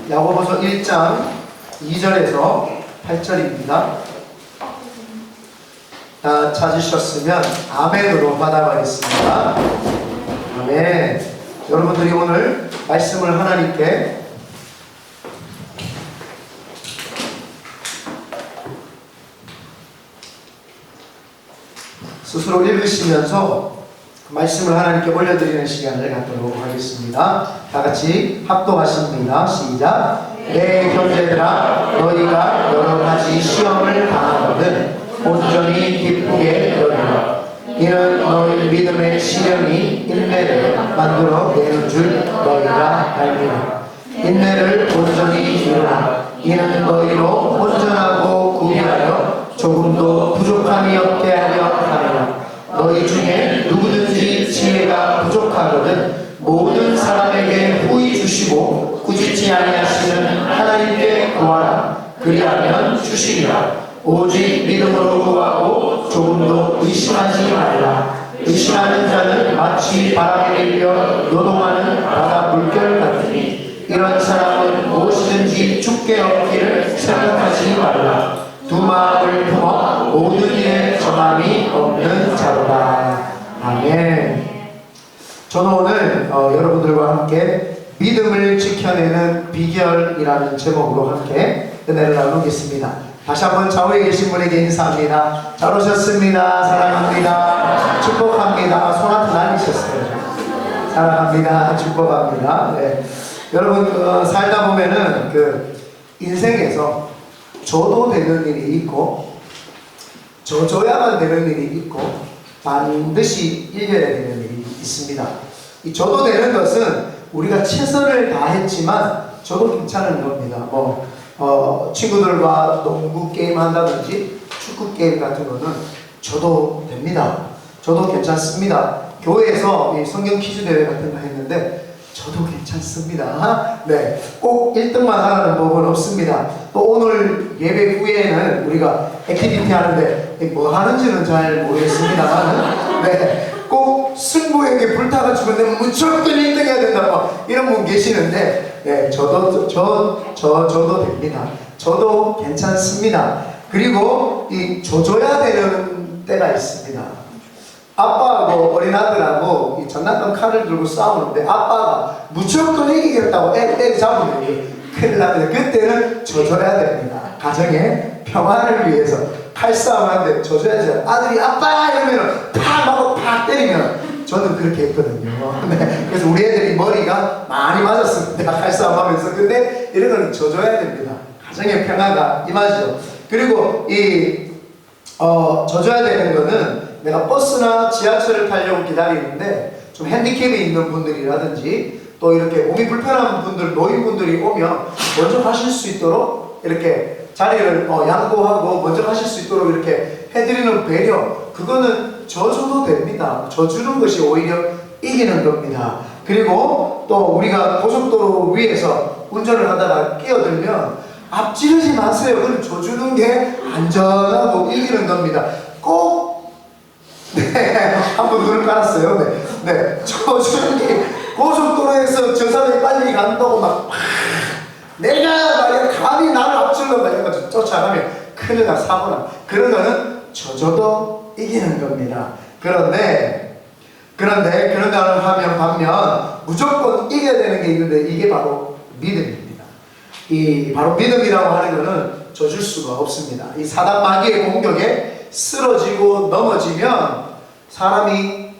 야고보서 1장 2절에서 8절입니다. 다 찾으셨으면 아멘으로 받아가겠습니다. 아멘. 여러분들이 오늘 말씀을 하나님께 스스로 읽으시면서 말씀을 하나님께 올려드리는 시간을 갖도록 하겠습니다. 다 같이 합독하십니다. 시작. 내 형제들아, 너희가 여러 가지 시험을 당하거든 온전히 기쁘게 여기라. 이는 너희 믿음의 시련이 인내를 만들어 내는 줄 너희가 알리라. 인내를 온전히 이루라. 이는 너희로 온전하고 구비하여 조금도 부족함이 없게 하려 함이라. 너희 중에 누구든지 지혜가 부족하거든 모든 사람에게 후히 주시고 꾸짖지 아니하시는 하나님께 구하라. 그리하면 주시리라. 오직 믿음으로 구하고 조금도 의심하지 말라. 의심하는 자는 마치 바람에 밀려 요동하는 바다 물결 같으니 이런 사람은 무엇이든지 죽게 얻기를 생각하지 말라. 두 마음을 품어 모든 일에 정함이 없는 자로다. 아멘. 저는 오늘 여러분들과 함께 믿음을 지켜내는 비결이라는 제목으로 함께 은혜를 나누겠습니다. 다시 한번 좌우에 계신 분에게 인사합니다. 잘 오셨습니다. 사랑합니다. 축복합니다. 손 한번 날리셨어요. 사랑합니다. 축복합니다. 네. 여러분 살다 보면은 인생에서 줘도 되는 일이 있고 줘야만 되는 일이 있고 반드시 이겨야 되는 일이 있습니다. 이 줘도 되는 것은 우리가 최선을 다했지만 줘도 괜찮은 겁니다. 친구들과 농구 게임 한다든지 축구 게임 같은 거는 줘도 됩니다. 줘도 괜찮습니다. 교회에서 이 성경 퀴즈 대회 같은 거 했는데 저도 괜찮습니다. 네, 꼭 1등만 하라는 법은 없습니다. 또 오늘 예배 후에는 우리가 액티비티 하는데 뭐 하는지는 잘 모르겠습니다만 네, 꼭 승부에게 불타가지고 내가 무조건 1등 해야 된다 이런 분 계시는데 네, 저도 됩니다. 저도 괜찮습니다. 그리고 이 줘줘야 되는 때가 있습니다. 아빠하고 어린아들하고 이 장난감 칼을 들고 싸우는데 아빠가 무조건 이기겠다고 애를 잡으면 큰일 납니다. 그때는 줘줘야 됩니다. 가정의 평화를 위해서 칼싸움 하는데 줘줘야죠. 아들이 아빠 이러면 팍 하고 팍 때리면 저는 그렇게 했거든요. 네. 그래서 우리 애들이 머리가 많이 맞았습니다. 칼싸움 하면서. 근데 이런 거는 줘줘야 됩니다. 가정의 평화가 임하죠. 그리고 줘줘야 되는 거는 내가 버스나 지하철을 타려고 기다리는데 좀 핸디캡이 있는 분들이라든지 또 이렇게 몸이 불편한 분들, 노인분들이 오면 먼저 가실 수 있도록 이렇게 자리를 양보하고 먼저 가실 수 있도록 이렇게 해드리는 배려, 그거는 져줘도 됩니다. 져주는 것이 오히려 이기는 겁니다. 그리고 또 우리가 고속도로 위에서 운전을 하다가 끼어들면 앞지르지 마세요. 그건 져주는 게 안전하고 이기는 겁니다. 꼭 한번 눈을 깔았어요. 네. 져주는 게 고속도로에서 저 사람이 빨리 간다고 내가 말이야 감히 나를 앞질러 가지고 쫓아가면 큰일 나 사고나 그런 거는 져줘도 이기는 겁니다. 그런데 그런가 하면 반면 무조건 이겨야 되는 게 있는데 이게 바로 믿음입니다. 이 바로 믿음이라고 하는 거는 져줄 수가 없습니다. 이 사단 마귀의 공격에 쓰러지고 넘어지면 사람이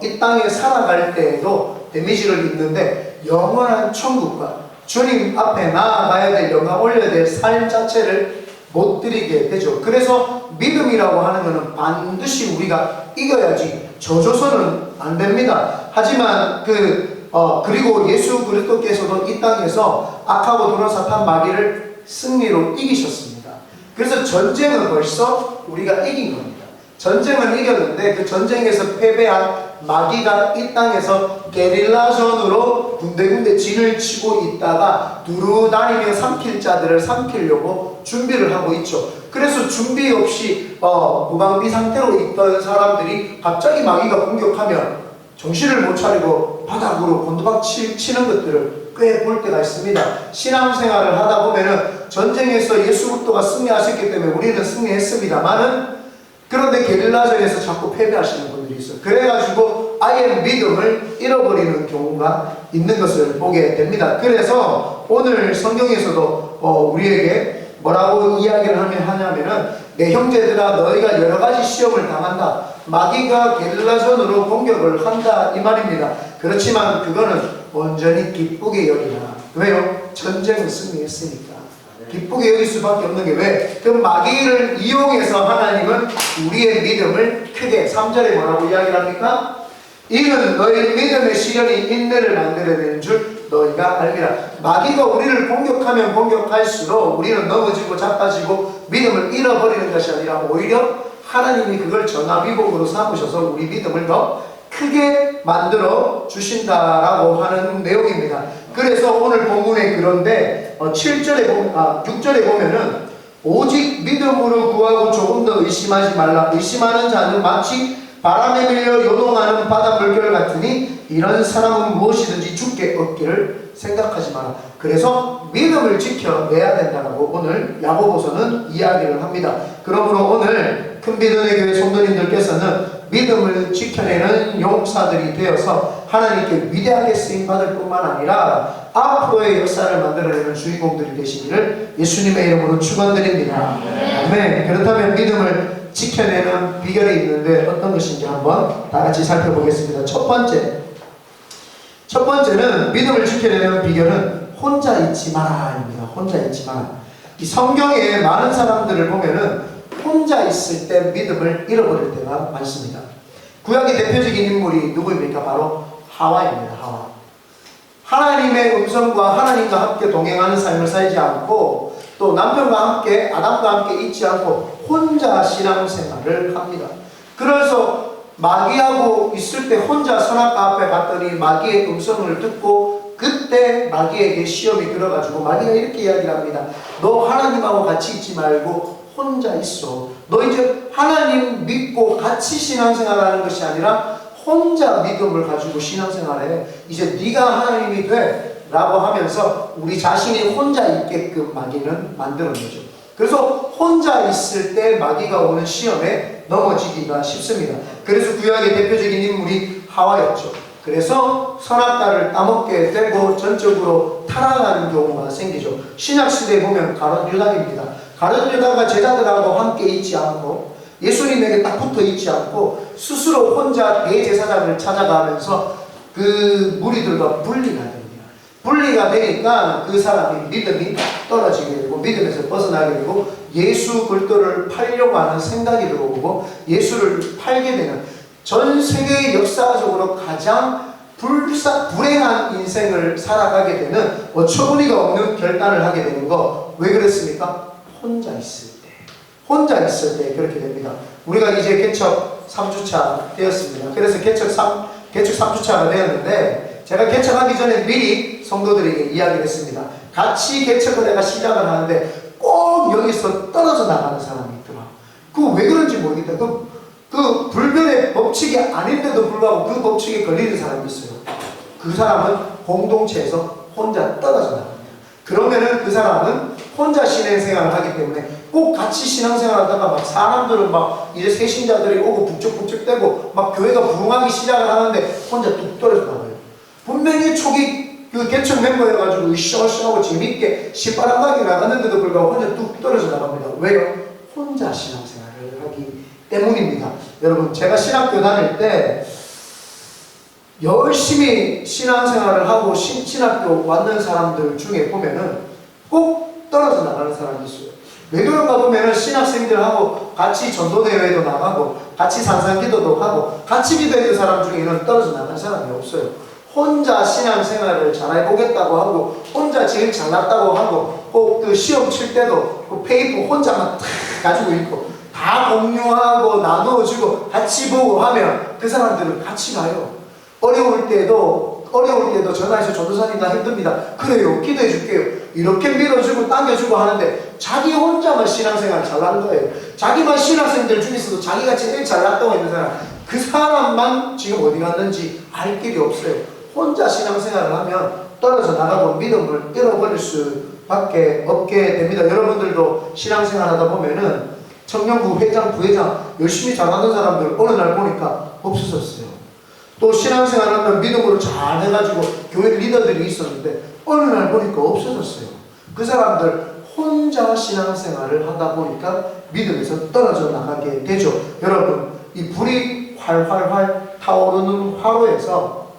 이 땅에 살아갈 때에도 데미지를 입는데 영원한 천국과 주님 앞에 나아가야 될 영광 올려야 될 삶 자체를 못 드리게 되죠. 그래서 믿음이라고 하는 것은 반드시 우리가 이겨야지 져줘서는 안 됩니다. 하지만 그리고 예수 그리스도께서도 이 땅에서 악하고 도는 사탄 마귀를 승리로 이기셨습니다. 그래서 전쟁은 벌써 우리가 이긴 겁니다. 전쟁은 이겼는데 그 전쟁에서 패배한 마귀가 이 땅에서 게릴라전으로 군데군데 진을 치고 있다가 두루 다니며 삼킬 자들을 삼키려고 준비를 하고 있죠. 그래서 준비 없이 무방비 상태로 있던 사람들이 갑자기 마귀가 공격하면 정신을 못 차리고 바닥으로 곤두박 치는 것들을 꽤 볼 때가 있습니다. 신앙생활을 하다 보면은 전쟁에서 예수 그리스도가 승리하셨기 때문에 우리는 승리했습니다만은 그런데 게릴라전에서 자꾸 패배하시는 분들이 있어요. 그래가지고 아예 믿음을 잃어버리는 경우가 있는 것을 보게 됩니다. 그래서 오늘 성경에서도 우리에게 뭐라고 이야기를 하냐면은 내 형제들아 너희가 여러 가지 시험을 당한다. 마귀가 게릴라전으로 공격을 한다 이 말입니다. 그렇지만 그거는 온전히 기쁘게 여기라. 왜요? 전쟁을 승리했으니까. 기쁘게 여길 수밖에 없는 게 왜? 그 마귀를 이용해서 하나님은 우리의 믿음을 크게 3절에 뭐라고 이야기를 합니까? 이는 너희 믿음의 시련이 인내를 만들어내는 줄 너희가 알리라. 마귀가 우리를 공격하면 공격할수록 우리는 넘어지고 자빠지고 믿음을 잃어버리는 것이 아니라 오히려 하나님이 그걸 전화위복으로 삼으셔서 우리 믿음을 더 크게 만들어 주신다라고 하는 내용입니다. 그래서 오늘 본문에 그런데 6절에 보면은 오직 믿음으로 구하고 조금 더 의심하지 말라. 의심하는 자는 마치 바람에 밀려 요동하는 바닷물결 같으니 이런 사람은 무엇이든지 죽게 얻기를 생각하지 마라. 그래서 믿음을 지켜내야 된다고 오늘 야고보서는 이야기를 합니다. 그러므로 오늘 큰비전의 교회 성도님들께서는 믿음을 지켜내는 용사들이 되어서 하나님께 위대하게 쓰임받을 뿐만 아니라 앞으로의 역사를 만들어내는 주인공들이 되시기를 예수님의 이름으로 축원드립니다. 아멘. 그렇다면 믿음을 지켜내는 비결이 있는데 어떤 것인지 한번 다 같이 살펴보겠습니다. 첫 번째는 믿음을 지켜내는 비결은 혼자 있지 마라입니다. 혼자 있지 마라. 이 성경에 많은 사람들을 보면은 혼자 있을 때 믿음을 잃어버릴 때가 많습니다. 구약의 대표적인 인물이 누구입니까? 바로 하와입니다. 하와. 하나님의 음성과 하나님과 함께 동행하는 삶을 살지 않고 또 남편과 함께 아담과 함께 있지 않고 혼자 신앙생활을 합니다. 그래서 마귀하고 있을 때 혼자 선악과 앞에 갔더니 마귀의 음성을 듣고 그때 마귀에게 시험이 들어가지고 마귀가 이렇게 이야기를 합니다. 너 하나님하고 같이 있지 말고 혼자 있어. 너 이제 하나님 믿고 같이 신앙생활하는 것이 아니라 혼자 믿음을 가지고 신앙생활해. 이제 네가 하나님이 돼 라고 하면서 우리 자신이 혼자 있게끔 마귀는 만들어내죠. 그래서 혼자 있을 때 마귀가 오는 시험에 넘어지기가 쉽습니다. 그래서 구약의 대표적인 인물이 하와였죠. 그래서 선악과를 따먹게 되고 전적으로 타락하는 경우가 생기죠. 신약시대에 보면 가룟 유다입니다. 가룟 유다가 제자들하고 함께 있지 않고 예수님에게 딱 붙어 있지 않고 스스로 혼자 대제사장을 찾아가면서 그 무리들과 분리가 됩니다. 분리가 되니까 그 사람이 믿음이 떨어지게 되고 믿음에서 벗어나게 되고 예수 그리스도를 팔려고 하는 생각이 들어오고 예수를 팔게 되는 전 세계 역사적으로 가장 불행한 인생을 살아가게 되는 어처구니가 없는 결단을 하게 되는 거 왜 그랬습니까? 혼자 있을 때 그렇게 됩니다. 우리가 이제 개척 3주차 되었습니다. 그래서 개척 3주차가 되었는데 제가 개척하기 전에 미리 성도들에게 이야기를 했습니다. 같이 개척을 내가 시작을 하는데 꼭 여기서 떨어져 나가는 사람이 있더라. 그거 왜 그런지 모르겠다. 그 불변의 법칙이 아닌데도 불구하고 그 법칙에 걸리는 사람이 있어요. 그 사람은 공동체에서 혼자 떨어져 나갑니다. 그러면은 그 사람은 혼자 신앙생활을 하기 때문에 꼭 같이 신앙생활 하다가 막 사람들은 막 이제 새신자들이 오고 북적북적대고 막 교회가 부흥하기 시작을 하는데 혼자 뚝 떨어져 나가요. 분명히 초기 그 개척 멤버여가지고 으쌰으쌰하고 재밌게 시바람하게 나갔는데도 불구하고 혼자 뚝 떨어져 나갑니다. 왜요? 혼자 신앙생활을 하기 때문입니다. 여러분 제가 신학교 다닐 때 열심히 신앙생활을 하고 신학교 왔는 사람들 중에 보면은 꼭 떨어져 나가는 사람이 있어요. 왜 그런가 보면은 신학생들하고 같이 전도대회도 나가고 같이 산상기도도 하고 같이 기도했던 사람 중에는 떨어져 나가는 사람이 없어요. 혼자 신앙생활을 잘해보겠다고 하고 혼자 제일 잘났다고 하고 꼭 그 시험 칠 때도 그 페이퍼 혼자만 탁 가지고 있고 다 공유하고 나누어주고 같이 보고 하면 그 사람들은 같이 가요. 어려울 때도 전화해서 전도사님 나 힘듭니다. 그래요. 기도해 줄게요. 이렇게 밀어주고 당겨주고 하는데 자기 혼자만 신앙생활 잘하는 거예요. 자기만 신학생들 중에서도 자기가 제일 잘났다고 있는 사람 그 사람만 지금 어디 갔는지 알 길이 없어요. 혼자 신앙생활을 하면 떨어져 나가고 믿음을 잃어버릴 수밖에 없게 됩니다. 여러분들도 신앙생활 하다 보면은 청년부 회장, 부회장 열심히 잘하는 사람들 어느 날 보니까 없어졌어요. 또 신앙생활하면 믿음으로 잘 해가지고 교회 리더들이 있었는데 어느 날 보니까 없어졌어요. 그 사람들 혼자 신앙생활을 하다 보니까 믿음에서 떨어져 나가게 되죠. 여러분, 이 불이 활활활 타오르는 화로에서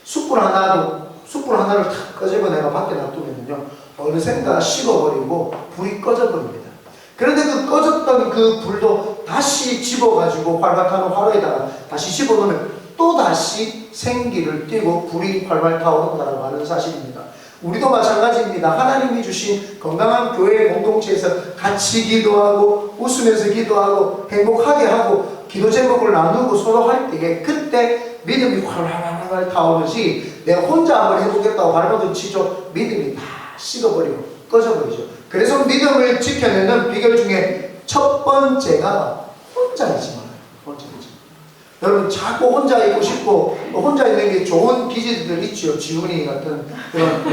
숯불 하나를 탁 끄집어 내가 밖에 놔두면요 어느샌가 식어버리고 불이 꺼져버립니다. 그런데 그 꺼졌던 그 불도 다시 집어가지고 활활 타는 화로에다가 다시 집어넣으면 또 다시 생기를 띠고 불이 활활 타오른다고 하는 사실입니다. 우리도 마찬가지입니다. 하나님이 주신 건강한 교회 공동체에서 같이 기도하고 웃으면서 기도하고 행복하게 하고 기도 제목을 나누고 서로 할 때에 그때 믿음이 활활활 타오르지 내가 혼자 한번 해보겠다고 발버둥 치죠. 믿음이 다 식어버리고 꺼져버리죠. 그래서 믿음을 지켜내는 비결 중에 첫 번째가 혼자 있지 말아요. 혼자 있지 말아요. 여러분 자꾸 혼자 있고 싶고 혼자 있는 게 좋은 기질들 있죠. 지훈이 같은 그런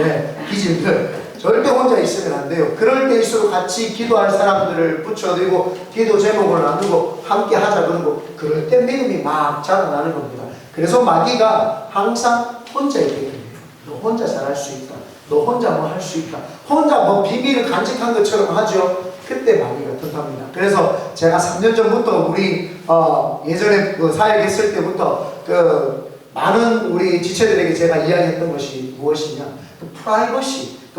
기질들 절대 혼자 있으면 안 돼요. 그럴 때일수록 같이 기도할 사람들을 붙여들고 기도 제목을 나누고 함께 하자 그러고 그럴 때 믿음이 막 자라나는 겁니다. 그래서 마귀가 항상 혼자 있게 됩니다. 너 혼자 잘할 수 있다. 너 혼자 뭐 할 수 있다. 혼자 뭐 비밀을 간직한 것처럼 하죠. 그때 마귀가 튼답니다. 그래서 제가 3년 전부터 우리 예전에 그 사역했을 때부터 그 많은 우리 지체들에게 제가 이야기했던 것이 무엇이냐. 그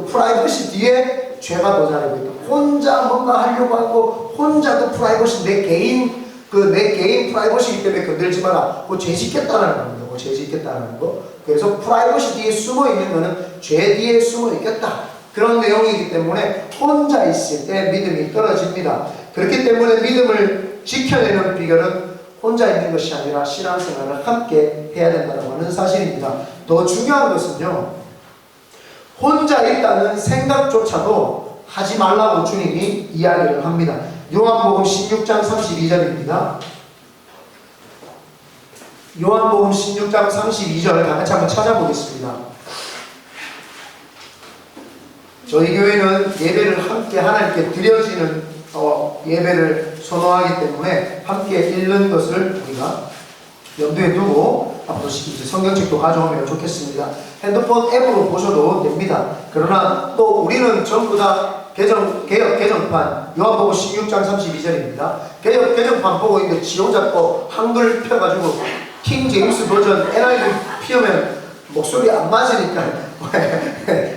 프라이버시 뒤에 죄가 도사리고 있다. 혼자 뭔가 하려고 하고 혼자 그 프라이버시 내 개인 프라이버시이기 때문에 건들지 마라. 뭐 죄 짓겠다는 겁니다. 뭐 죄 짓겠다는 거. 그래서 프라이버시 뒤에 숨어 있는 거는 죄 뒤에 숨어 있겠다. 그런 내용이기 때문에 혼자 있을 때 믿음이 떨어집니다. 그렇기 때문에 믿음을 지켜내는 비결은 혼자 있는 것이 아니라 신앙생활을 함께 해야 된다고 하는 사실입니다. 더 중요한 것은요. 혼자 있다는 생각조차도 하지 말라고 주님이 이야기를 합니다. 요한복음 16장 32절입니다. 요한복음 16장 32절 다 같이 한번 찾아보겠습니다. 저희 교회는 예배를 함께 하나님께 드려지는 예배를 선호하기 때문에 함께 읽는 것을 우리가 염두에 두고 앞으로 성경책도 가져오면 좋겠습니다. 핸드폰 앱으로 보셔도 됩니다. 그러나 또 우리는 전부 다 개혁 개정판 요한복음 16장 32절입니다. 개정판 보고 있는데 지 혼자 또 한글 펴가지고 킹 제임스 버전 NIV 피우면 목소리 안 맞으니까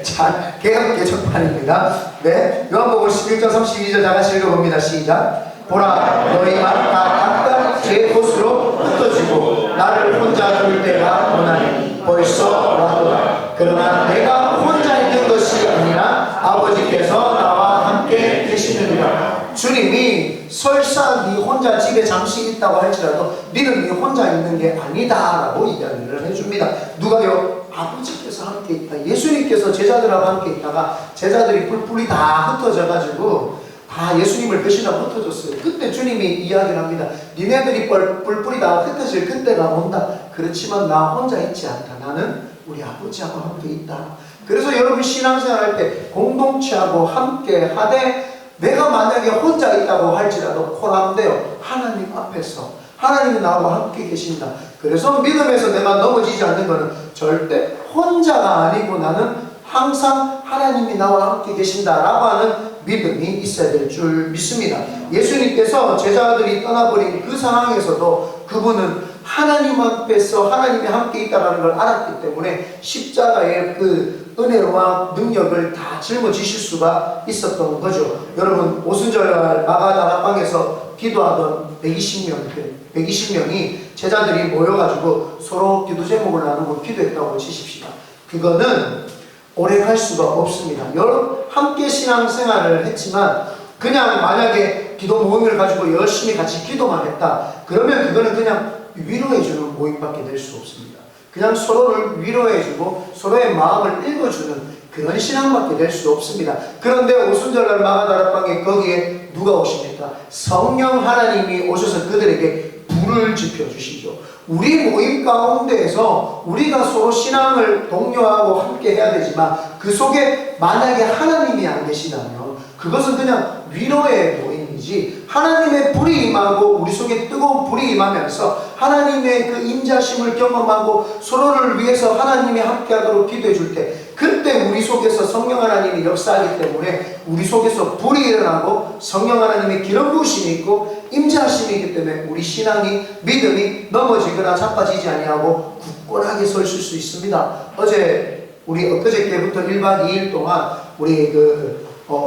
자, 개정판입니다. 네, 요한복음 16장 32절 다 같이 읽어봅니다. 시작. 보라, 너희가 다 각각 제 곳으로 흩어지고 나를 혼자 둘 때가 오나니 벌써 왔도다. 그러나 내가 혼자 있는 것이 아니라 아버지께서 나와 함께 계시느니라. 주님이 설사 네 혼자 집에 잠시 있다고 할지라도 너는 네 혼자 있는 게 아니다라고 이야기를 해줍니다. 누가요? 아버지께서 함께 있다. 예수님께서 제자들하고 함께 있다가 제자들이 뿔뿔이 다 흩어져가지고 다 예수님을 배신하고 흩어졌어요. 그때 주님이 이야기를 합니다. 니네들이 뿔뿔이 다 흩어질 그때가 온다. 그렇지만 나 혼자 있지 않다. 나는 우리 아버지하고 함께 있다. 그래서 여러분 신앙생활 할 때 공동체하고 함께 하되 내가 만약에 혼자 있다고 할지라도 코람되어 하나님 앞에서 하나님이 나와 함께 계신다. 그래서 믿음에서 내가 넘어지지 않는 것은 절대 혼자가 아니고 나는 항상 하나님이 나와 함께 계신다라고 하는 믿음이 있어야 될 줄 믿습니다. 예수님께서 제자들이 떠나버린 그 상황에서도 그분은 하나님 앞에서 하나님이 함께 있다는 걸 알았기 때문에 십자가의 그 은혜와 능력을 다 짊어지실 수가 있었던 거죠. 여러분 오순절 마가다락방에서 기도하던 120명이 제자들이 모여가지고 서로 기도 제목을 나누고 기도했다고 치십시다. 그거는 오래 갈 수가 없습니다. 여러분 함께 신앙생활을 했지만 그냥 만약에 기도 모임을 가지고 열심히 같이 기도만 했다. 그러면 그거는 그냥 위로해주는 모임밖에 될 수 없습니다. 그냥 서로를 위로해주고 서로의 마음을 읽어주는 그런 신앙밖에 될 수 없습니다. 그런데 오순절날 마가다락방에 거기에 누가 오십니까? 성령 하나님이 오셔서 그들에게 불을 지펴주시죠. 우리 모임 가운데에서 우리가 서로 신앙을 독려하고 함께 해야 되지만 그 속에 만약에 하나님이 안 계시다면 그것은 그냥 위로의 모임이지, 하나님의 불이 임하고 우리 속에 뜨거운 불이 임하면서 하나님의 그 임자심을 경험하고 서로를 위해서 하나님이 함께하도록 기도해 줄 때, 그때 우리 속에서 성령 하나님이 역사하기 때문에 우리 속에서 불이 일어나고 성령 하나님의 기름 부으심이 있고 임자심이 있기 때문에 우리 신앙이, 믿음이 넘어지거나 자빠지지 아니하고 굳건하게 서 있을 수 있습니다. 우리 엊그저께부터 1박 2일 동안 우리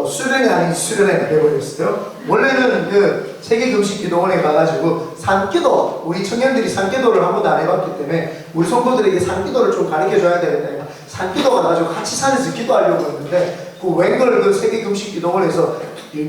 수련회 아닌 수련회가 되어버렸어요. 원래는 그 세계금식기도원에 가가지고 산기도, 우리 청년들이 산기도를 한 번도 안 해봤기 때문에 우리 성도들에게 산기도를 좀 가르쳐줘야 되겠다. 산기도 가가지고 같이 산에서 기도하려고 했는데 그 웬걸 그 세계금식기도원에서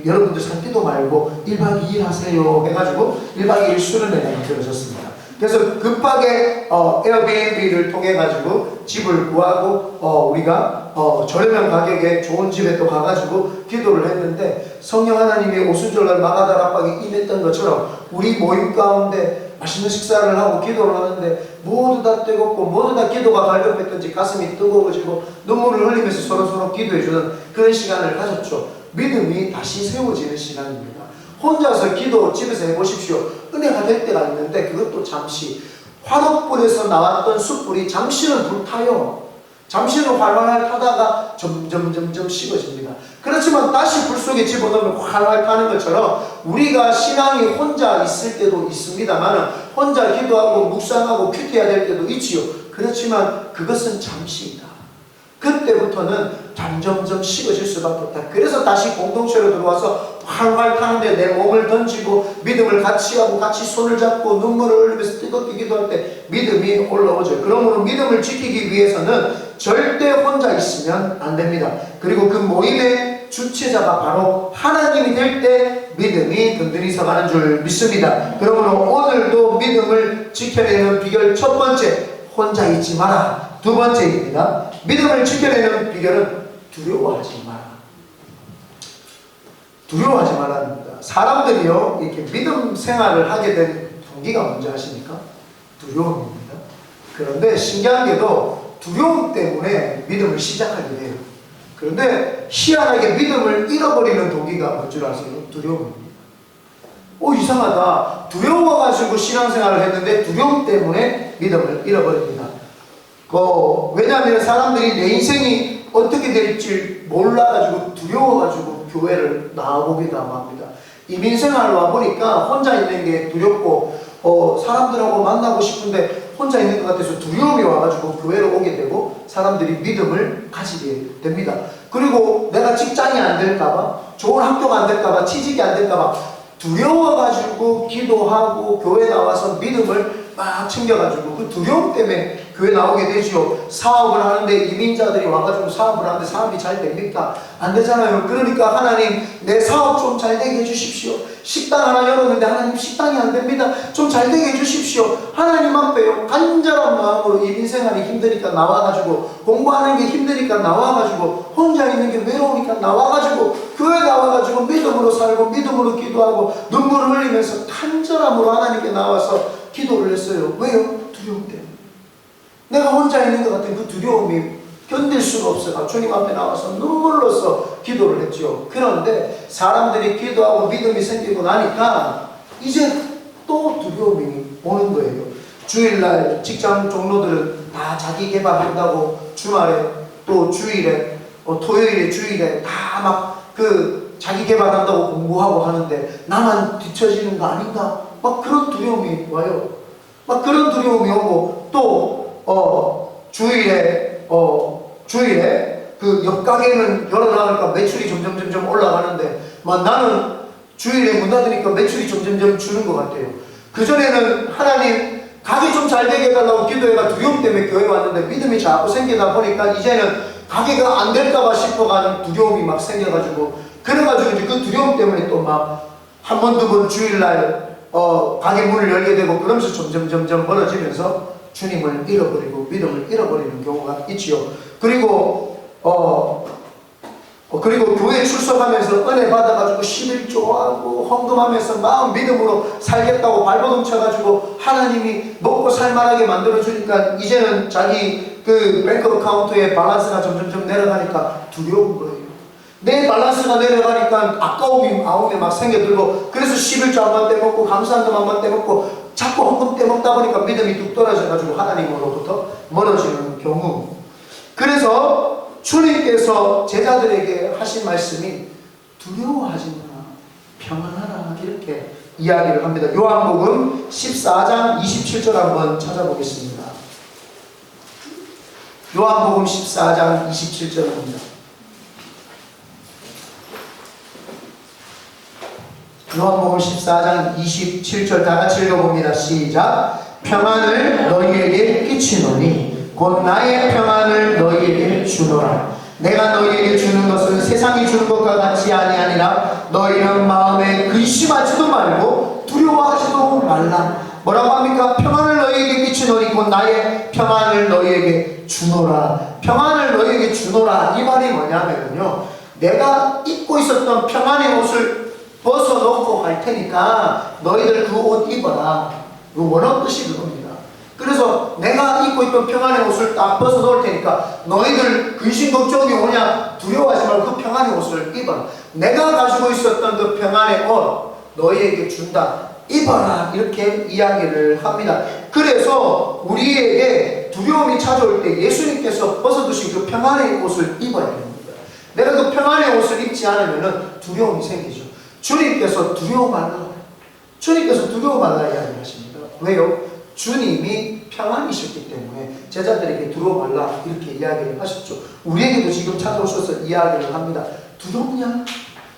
여러분들 산기도 말고 1박 2일 하세요 해가지고 1박 2일 수련회가 만들어졌습니다. 그래서 급하게 에어비앤비를 통해 가지고 집을 구하고 우리가 저렴한 가격에 좋은 집에 또 가가지고 기도를 했는데, 성령 하나님이 오순절날 마가다 라방에 임했던 것처럼 우리 모임 가운데 맛있는 식사를 하고 기도를 하는데 모두 다 뜨겁고 모두 다 기도가 갈급했던지 가슴이 뜨거워지고 눈물을 흘리면서 서로서로 기도해주는 그런 시간을 가졌죠. 믿음이 다시 세워지는 시간입니다. 혼자서 기도 집에서 해보십시오. 은혜가 될 때가 있는데 그것도 잠시, 화롯불에서 나왔던 숯불이 잠시는 불타요. 잠시는 활활 타다가 점점 식어집니다. 그렇지만 다시 불 속에 집어넣으면 활활 타는 것처럼 우리가 신앙이 혼자 있을 때도 있습니다만 혼자 기도하고 묵상하고 큐티해야 될 때도 있지요. 그렇지만 그것은 잠시이다. 그때부터는 점점 식어질 수밖에 없다. 그래서 다시 공동체로 들어와서 활활 타는데 내 몸을 던지고 믿음을 같이 하고 같이 손을 잡고 눈물을 흘리면서 뜨겁게 기도할 때 믿음이 올라오죠. 그러므로 믿음을 지키기 위해서는 절대 혼자 있으면 안 됩니다. 그리고 그 모임의 주체자가 바로 하나님이 될 때 믿음이 든든히 서가는 줄 믿습니다. 그러므로 오늘도 믿음을 지켜내는 비결, 첫 번째, 혼자 있지 마라. 두 번째입니다. 믿음을 지켜내는 비결은 두려워하지 마라. 두려워하지 말라입니다. 사람들이요, 이렇게 믿음 생활을 하게 된 동기가 뭔지 아십니까? 두려움입니다. 그런데 신기한 게도 두려움 때문에 믿음을 시작하게 돼요. 그런데 희한하게 믿음을 잃어버리는 동기가 뭔 줄 아세요? 두려움입니다. 이상하다. 두려워가지고 신앙생활을 했는데 두려움 때문에 믿음을 잃어버립니다. 왜냐하면 사람들이 내 인생이 어떻게 될지 몰라가지고 두려워가지고 교회를 나와보기도 합니다. 이민생활 와보니까 혼자 있는 게 두렵고 사람들하고 만나고 싶은데 혼자 있는 것 같아서 두려움이 와가지고 교회로 오게 되고 사람들이 믿음을 가지게 됩니다. 그리고 내가 직장이 안 될까봐, 좋은 학교가 안 될까봐, 취직이 안 될까봐 두려워가지고 기도하고 교회 나와서 믿음을 막 챙겨가지고 그 두려움 때문에 교회 나오게 되지요. 사업을 하는데 이민자들이 와가지고 사업을 하는데 사업이 잘 됩니까? 안 되잖아요. 그러니까 하나님, 내 사업 좀 잘 되게 해주십시오. 식당 하나 열었는데 하나님, 식당이 안 됩니다. 좀 잘 되게 해주십시오. 하나님 앞에요, 간절한 마음으로 이민생활이 힘드니까 나와가지고, 공부하는 게 힘드니까 나와가지고, 혼자 있는 게 외로우니까 나와가지고, 교회 나와가지고 믿음으로 살고 믿음으로 기도하고 눈물을 흘리면서 간절함으로 하나님께 나와서 기도를 했어요. 왜요? 두려움 때문에. 내가 혼자 있는 것 같은 그 두려움이 견딜 수가 없어요. 주님 앞에 나와서 눈물로써 기도를 했죠. 그런데 사람들이 기도하고 믿음이 생기고 나니까 이제 또 두려움이 오는 거예요. 주일날 직장 종로들은 다 자기 개발한다고 주말에 또 주일에 토요일에 주일에 다 막 자기 개발한다고 공부하고 하는데 나만 뒤처지는 거 아닌가? 막 그런 두려움이 와요. 막 그런 두려움이 오고 또 주일에 그 옆가게는 열어놔니까 매출이 점점 올라가는데 막 나는 주일에 문 닫으니까 매출이 점점 주는 것 같아요. 그전에는 하나님 가게 좀 잘 되게 해달라고 기도해가 두려움 때문에 교회 왔는데 믿음이 자꾸 생기다 보니까 이제는 가게가 안 될까봐 싶어가는 두려움이 막 생겨가지고, 그래가지고 이제 그 두려움 때문에 또 막 한 번, 두 번 주일날 가게 문을 열게 되고 그러면서 점점 멀어지면서 주님을 잃어버리고 믿음을 잃어버리는 경우가 있지요. 그리고 그리고 교회 출석하면서 은혜 받아가지고 11조하고 헌금하면서 마음 믿음으로 살겠다고 발버둥 쳐가지고 하나님이 먹고 살만하게 만들어주니까 이제는 자기 그 뱅크 어카운트에 밸런스가 점점 내려가니까 두려운 거예요. 내 밸런스가 내려가니까 아까움이 마음에 막 생겨들고, 그래서 11조 한번 떼먹고 감사한금 한번 떼먹고 자꾸 헌금 떼먹다 보니까 믿음이 뚝 떨어져가지고 하나님으로부터 멀어지는 경우. 그래서 주님께서 제자들에게 하신 말씀이 두려워하지 마라, 평안하라, 이렇게 이야기를 합니다. 요한복음 14장 27절 한번 찾아보겠습니다. 요한복음 14장 27절입니다. 요한복음 14장 27절 다 같이 읽어봅니다. 시작. 평안을 너희에게 끼치노니 곧 나의 평안을 너희에게 주노라. 내가 너희에게 주는 것은 세상이 주는 것과 같이 아니하니라. 너희는 마음에 근심하지도 말고 두려워하지도 말라. 뭐라고 합니까? 평안을 너희에게 끼치노니 곧 나의 평안을 너희에게 주노라. 평안을 너희에게 주노라. 이 말이 뭐냐면요, 내가 입고 있었던 평안의 옷을 벗어놓고 갈 테니까 너희들 그 옷 입어라. 원어 뜻이 그겁니다. 그래서 내가 입고 있던 평안의 옷을 딱 벗어놓을 테니까 너희들 근심 걱정이 오냐 두려워하지 말고 그 평안의 옷을 입어라. 내가 가지고 있었던 그 평안의 옷 너희에게 준다, 입어라, 이렇게 이야기를 합니다. 그래서 우리에게 두려움이 찾아올 때 예수님께서 벗어두신 그 평안의 옷을 입어야 됩니다. 내가 그 평안의 옷을 입지 않으면 두려움이 생기죠. 주님께서 두려워 말라, 주님께서 두려워 말라 이야기하십니다. 왜요? 주님이 평안이셨기 때문에 제자들에게 두려워 말라 이렇게 이야기를 하셨죠. 우리에게도 지금 찾아오셔서 이야기를 합니다. 두렵냐?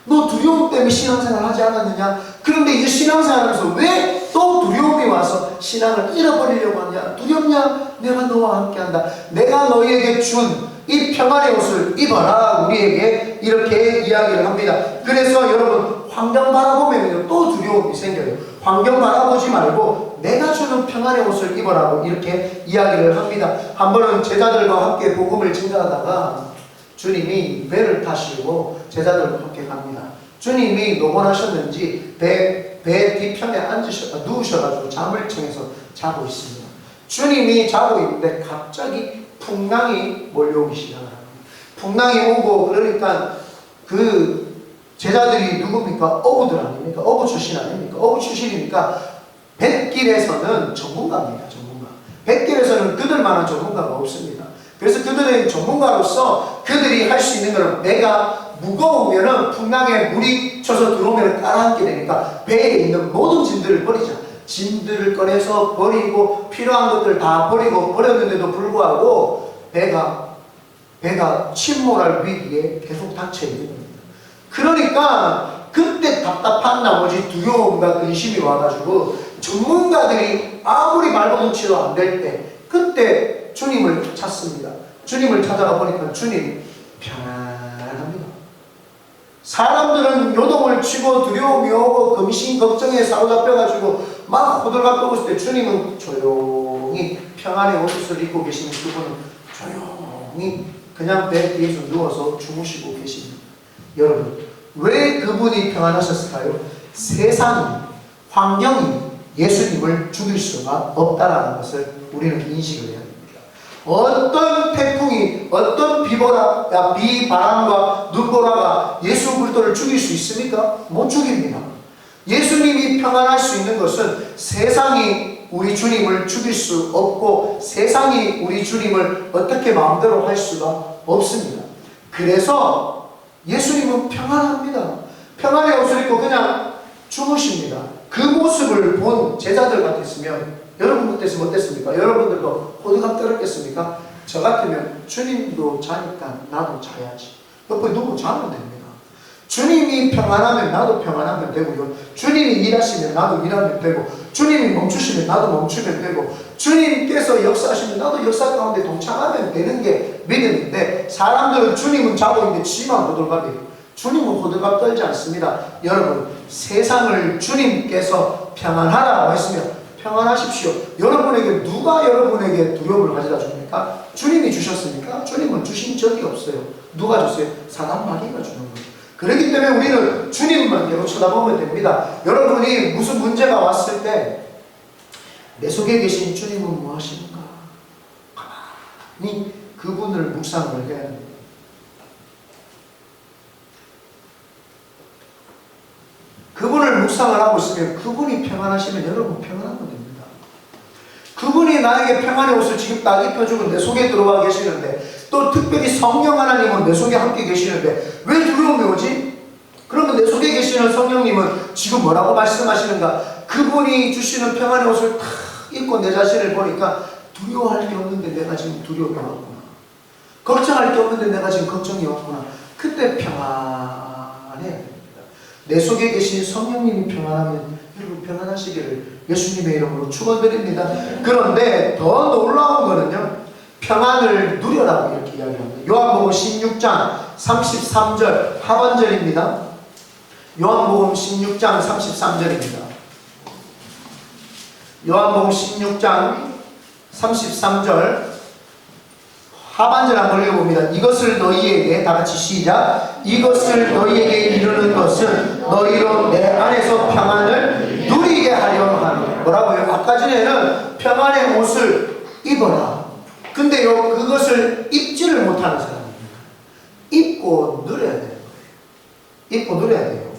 너 두려움 때문에 신앙생활 하지 않았느냐? 그런데 이제 신앙생활하면서 왜 또 두려움이 와서 신앙을 잃어버리려고 하냐? 두렵냐? 내가 너와 함께한다. 내가 너희에게 준 이 평안의 옷을 입어라. 우리에게 이렇게 이야기를 합니다. 그래서 여러분, 환경 바라보면 또 두려움이 생겨요. 환경 바라보지 말고 내가 주는 평안의 옷을 입어라고 이렇게 이야기를 합니다. 한 번은 제자들과 함께 복음을 전하다가 주님이 배를 타시고 제자들과 함께 갑니다. 주님이 노곤하셨는지 배 뒤편에 누우셔가지고 잠을 청해서 자고 있습니다. 주님이 자고 있는데 갑자기 풍랑이 몰려오기 시작합니다. 풍랑이 오고 그러니까 그 제자들이 누굽니까? 어부들 아닙니까? 어부 출신 아닙니까? 어부 출신이니까 뱃길에서는 전문가입니다. 전문가. 뱃길에서는 그들만한 전문가가 없습니다. 그래서 그들은 전문가로서 그들이 할 수 있는 것은 배가 무거우면은 풍랑에 물이 쳐서 들어오면 깔아앉게 되니까 배에 있는 모든 짐들을 버리자. 짐들을 꺼내서 버리고 필요한 것들 다 버리고 버렸는데도 불구하고 배가 침몰할 위기에 계속 닥쳐 있는 겁니다. 그러니까 그때 답답한 나머지 두려움과 근심이 와가지고 전문가들이 아무리 발버둥 치도 안 될 때 그때 주님을 찾습니다. 주님을 찾아가 보니까 주님 편안합니다. 사람들은 요동을 치고 두려움이 오고 근심 걱정에 사로잡혀가지고 막 호들갑 떠고 있을 때 주님은 조용히 평안의 옷을 입고 계시는 그분은 조용히 그냥 배 뒤에서 누워서 주무시고 계십니다. 여러분, 왜 그분이 평안하셨을까요? 세상이, 환경이 예수님을 죽일 수가 없다라는 것을 우리는 인식을 해야 됩니다. 어떤 태풍이, 어떤 비바람과 눈보라가 예수 그리스도를 죽일 수 있습니까? 못 죽입니다. 예수님이 평안할 수 있는 것은 세상이 우리 주님을 죽일 수 없고 세상이 우리 주님을 어떻게 마음대로 할 수가 없습니다. 그래서 예수님은 평안합니다. 평안의 옷을 입고 그냥 주무십니다. 그 모습을 본 제자들 같았으면 여러분 같았으면 어땠습니까? 여러분들도 호들갑 떨었겠습니까? 저 같으면 주님도 자니까 나도 자야지. 옆에 누구 자면 됩니다. 주님이 평안하면 나도 평안하면 되고요. 주님이 일하시면 나도 일하면 되고, 주님이 멈추시면 나도 멈추면 되고, 주님께서 역사하시면 나도 역사 가운데 동참하면 되는 게 믿음인데, 사람들은 주님은 자고 있는데 지만 호들갑이에요. 주님은 호들갑 떨지 않습니다. 여러분, 세상을 주님께서 평안하라고 했으면 평안하십시오. 여러분에게 누가 여러분에게 두려움을 가져다 줍니까? 주님이 주셨으니까. 주님은 주신 적이 없어요. 누가 줬어요? 사단 마귀가 주는 거예요. 그렇기 때문에 우리는 주님만 계속 쳐다보면 됩니다. 여러분이 무슨 문제가 왔을 때 내 속에 계신 주님은 뭐 하시는가? 가만히 그분을 묵상을 해야 됩니다. 그분을 묵상을 하고 있으면 그분이 평안하시면 여러분 평안하면 됩니다. 그분이 나에게 평안의 옷을 지금 딱 입혀주고 내 속에 들어와 계시는데, 또 특별히 성령 하나님은 내 속에 함께 계시는데 왜 두려움이 오지? 그러면 내 속에 계시는 성령님은 지금 뭐라고 말씀하시는가? 그분이 주시는 평안의 옷을 탁 입고 내 자신을 보니까 두려워할 게 없는데 내가 지금 두려움이 왔구나. 걱정할 게 없는데 내가 지금 걱정이 왔구나. 그때 평안해야 됩니다. 내 속에 계신 성령님이 평안하면 여러분 평안하시기를 예수님의 이름으로 축원드립니다. 그런데 더 놀라운 거는요, 평안을 누려라고 이렇게 이야기합니다. 요한복음 16장 33절 하반절입니다. 요한복음 16장 33절입니다. 요한복음 16장 33절 하반절 한번 읽어봅니다. 이것을 너희에게, 다같이 시작. 이것을 너희에게 이르는 것은 너희로 내 안에서 평안을 누리게 하려 하는. 뭐라고요? 아까 전에는 평안의 옷을 입어라. 근데요, 그것을 입지를 못하는 사람입니다. 입고 누려야 되는 거예요. 입고 누려야 돼요.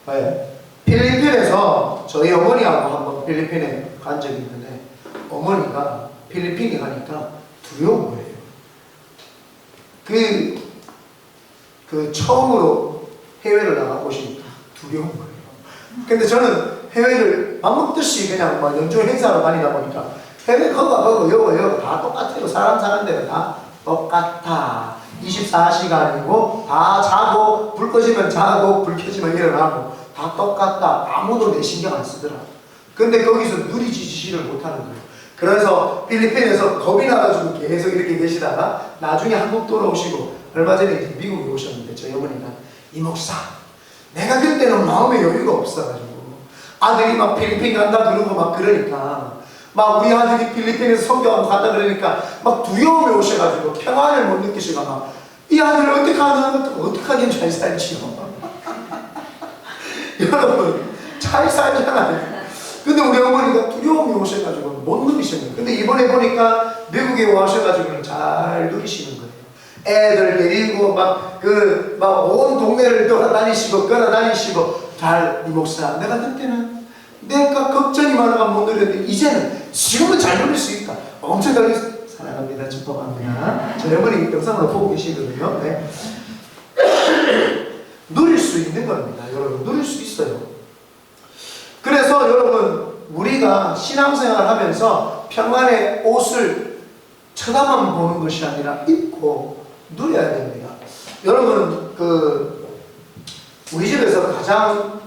네. 필리핀에서 저희 어머니하고 한번 필리핀에 간 적이 있는데, 어머니가 필리핀에 가니까 두려운 거예요. 처음으로 해외를 나가보시니까 두려운 거예요. 근데 저는 해외를 밥 먹듯이 그냥 막 연중 행사로 다니다 보니까 해외 거거 여거 다 똑같아요. 사람 사는 데는 다 똑같아. 24시간이고 다 자고 불 꺼지면 자고 불 켜지면 일어나고 다 똑같다. 아무도 내 신경 안 쓰더라. 근데 거기서 누리지지를 못하는 거예요. 그래서 필리핀에서 겁이 나가지고 계속 이렇게 계시다가 나중에 한국 돌아오시고, 얼마 전에 이제 미국에 오셨는데 저희 어머니가, 이 목사, 내가 그때는 마음에 여유가 없어가지고 아들이 막 필리핀 간다 그러고 막 그러니까, 막 우리 아들이 필리핀에서 선교하고 간다 그러니까 막 두려움이 오셔가지고 평안을 못 느끼시고 막, 이 아들을 어떻게 하긴 잘 살지요. 여러분 잘 살잖아요. 근데 우리 어머니가 두려움이 오셔가지고 못 누리시는 거예요. 근데 이번에 보니까 미국에 와셔가지고 잘 누리시는 거예요. 애들 데리고 막 온 동네를 돌아다니시고 걸어다니시고 이 목사, 내가 그때는 내가 걱정이 많아가 못 누렸는데 이제는 지금은 잘 누릴 수 있다. 엄청 잘 사랑합니다. 축복합니다. 저희 어머니 영상으로 보고 계시거든요. 네. 누릴 수 있는 겁니다. 여러분 누릴 수 있어요. 그래서 여러분, 우리가 신앙생활을 하면서 평안의 옷을 쳐다만 보는 것이 아니라 입고 누려야 됩니다. 여러분, 우리 집에서 가장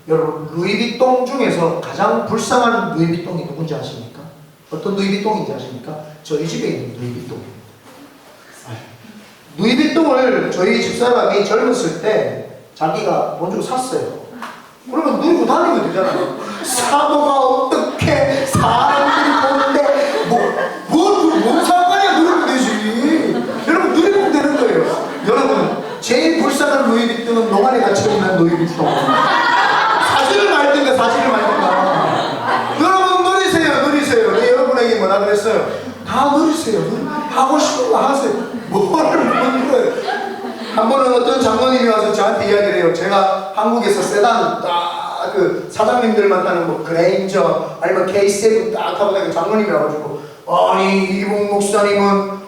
여러분 루이비통 중에서 가장 불쌍한 루이비통이 누군지 아십니까? 어떤 루이비통인지 아십니까? 저희 집에 있는 루이비통입니다. 루이비통을 저희 집사람이 젊었을 때 자기가 돈 주고 샀어요. 그러면 누리고 다니면 되잖아요. 사모가 어떻게 사람들이 보는데 뭔 상관이야. 누리면 되지. 여러분 누리면 되는 거예요. 여러분 제일 불쌍한 루이비통은 노안에 갇혀있는 루이비통. 사실을 말든가 여러분 누리세요. 네, 여러분에게 뭐라 그랬어요? 다 누리세요. 하고 싶은 거 하세요. 뭐를 못 누려요. 한 번은 어떤 장로님이 와서 저한테 이야기를 해요. 제가 한국에서 세단 사장님들만 타는 그레인저 아니면 K7 딱 타고 다니는 장로님이 와가지고, 아니 이봉 목사님은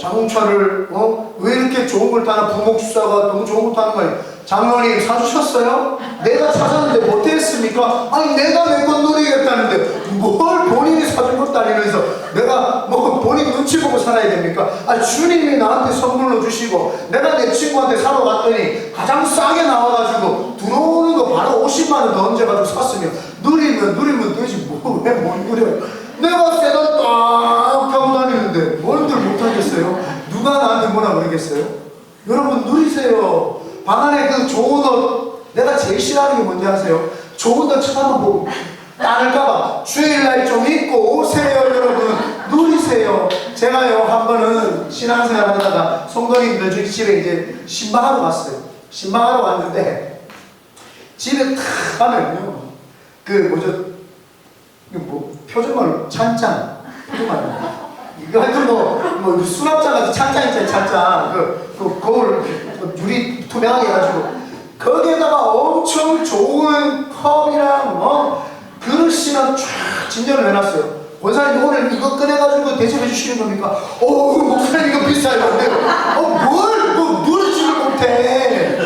자동차를 왜 이렇게 좋은 걸 타나? 부목사가 너무 좋은 걸 타는 거 아니에요? 장로님 사주셨어요? 내가 사줬는데 못했습니까? 아니 내가 내 건 누리겠다는데 뭘 본인이 사준 것도 아니면서 내가 본인 눈치 보고 살아야 됩니까? 아니 주님이 나한테 선물로 주시고 내가 내 친구한테 사러 갔더니 가장 싸게 나와가지고 들어오는 거 바로 50만 원 더 얹어가지고 샀으면 누리면 되지. 왜 못 누려요? 내가 세단 딱 타고 다니는데 뭔들 못하겠어요? 누가 나한테 뭐라 그러겠어요? 여러분 누리세요. 방 안에 좋은 옷, 내가 제일 싫어하는 게 뭔지 아세요? 좋은 옷 쳐다만 보고 따를까봐 주일날 좀 입고 오세요 여러분. 누리세요. 제가요 한 번은 신앙생활 하다가 성도님들 저희 집에 이제 신방하러 갔어요. 신방하러 왔는데 집에 탁 가면요 그 뭐죠, 이거 뭐 표준말로 찬장, 표준말로 이거 하여튼 뭐 수납장 같은 찬장 있잖아요. 찬장 그 거울 유리 투명하게 해가지고 거기에다가 엄청 좋은 컵이랑 그릇이랑 쫙 진열을 해놨어요. 원사님 오늘 이거 꺼내가지고 대접해 주시는 겁니까? 목사님 이거 비싸요. 안 돼요. 뭘 누리지를 못해.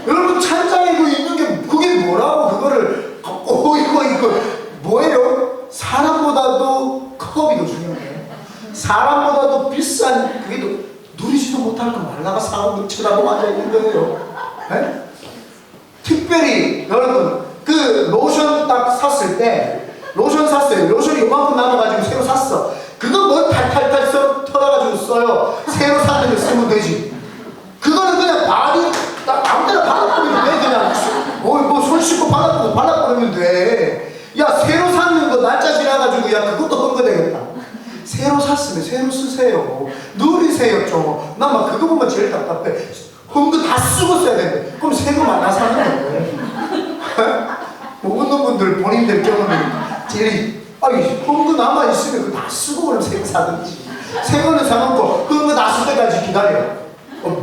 여러분 찬장에 그 있는 게 그게 뭐라고 그거를 이거 뭐예요? 사람보다도 컵이 더 중요해요. 사람보다도 비싼 그게 더 누리지도 못할 거 말라가 사람들 쳐다보고 앉아있는 거예요. 네? 특별히 여러분 그 로션 딱 샀을 때 로션 샀어요. 로션이 요만큼 남아가지고 새로 샀어. 그거 뭐 탈탈탈 털어가지고 써요. 새로 샀는데 쓰면 되지. 그거는 그냥 바디 딱 아무 데나 발라버리면 돼. 그냥 뭐 손 씻고 발라버리면 돼. 야 새로 샀는 거 날짜 지나가지고 야 그것도 흠거되겠다. 새로 샀으면 새로 쓰세요. 누리세요 좀. 난 막 그거 보면 제일 답답해. 흠거 다 쓰고 써야 되는데 그럼 새거 만나 사는 거예요. 뭐 웃는 분들 본인들 경험이 제일 흠거 남아있으면 그거 다 쓰고 그럼 새거 사든지. 새거는 사놓고 흠거 다 쓸 때까지 기다려.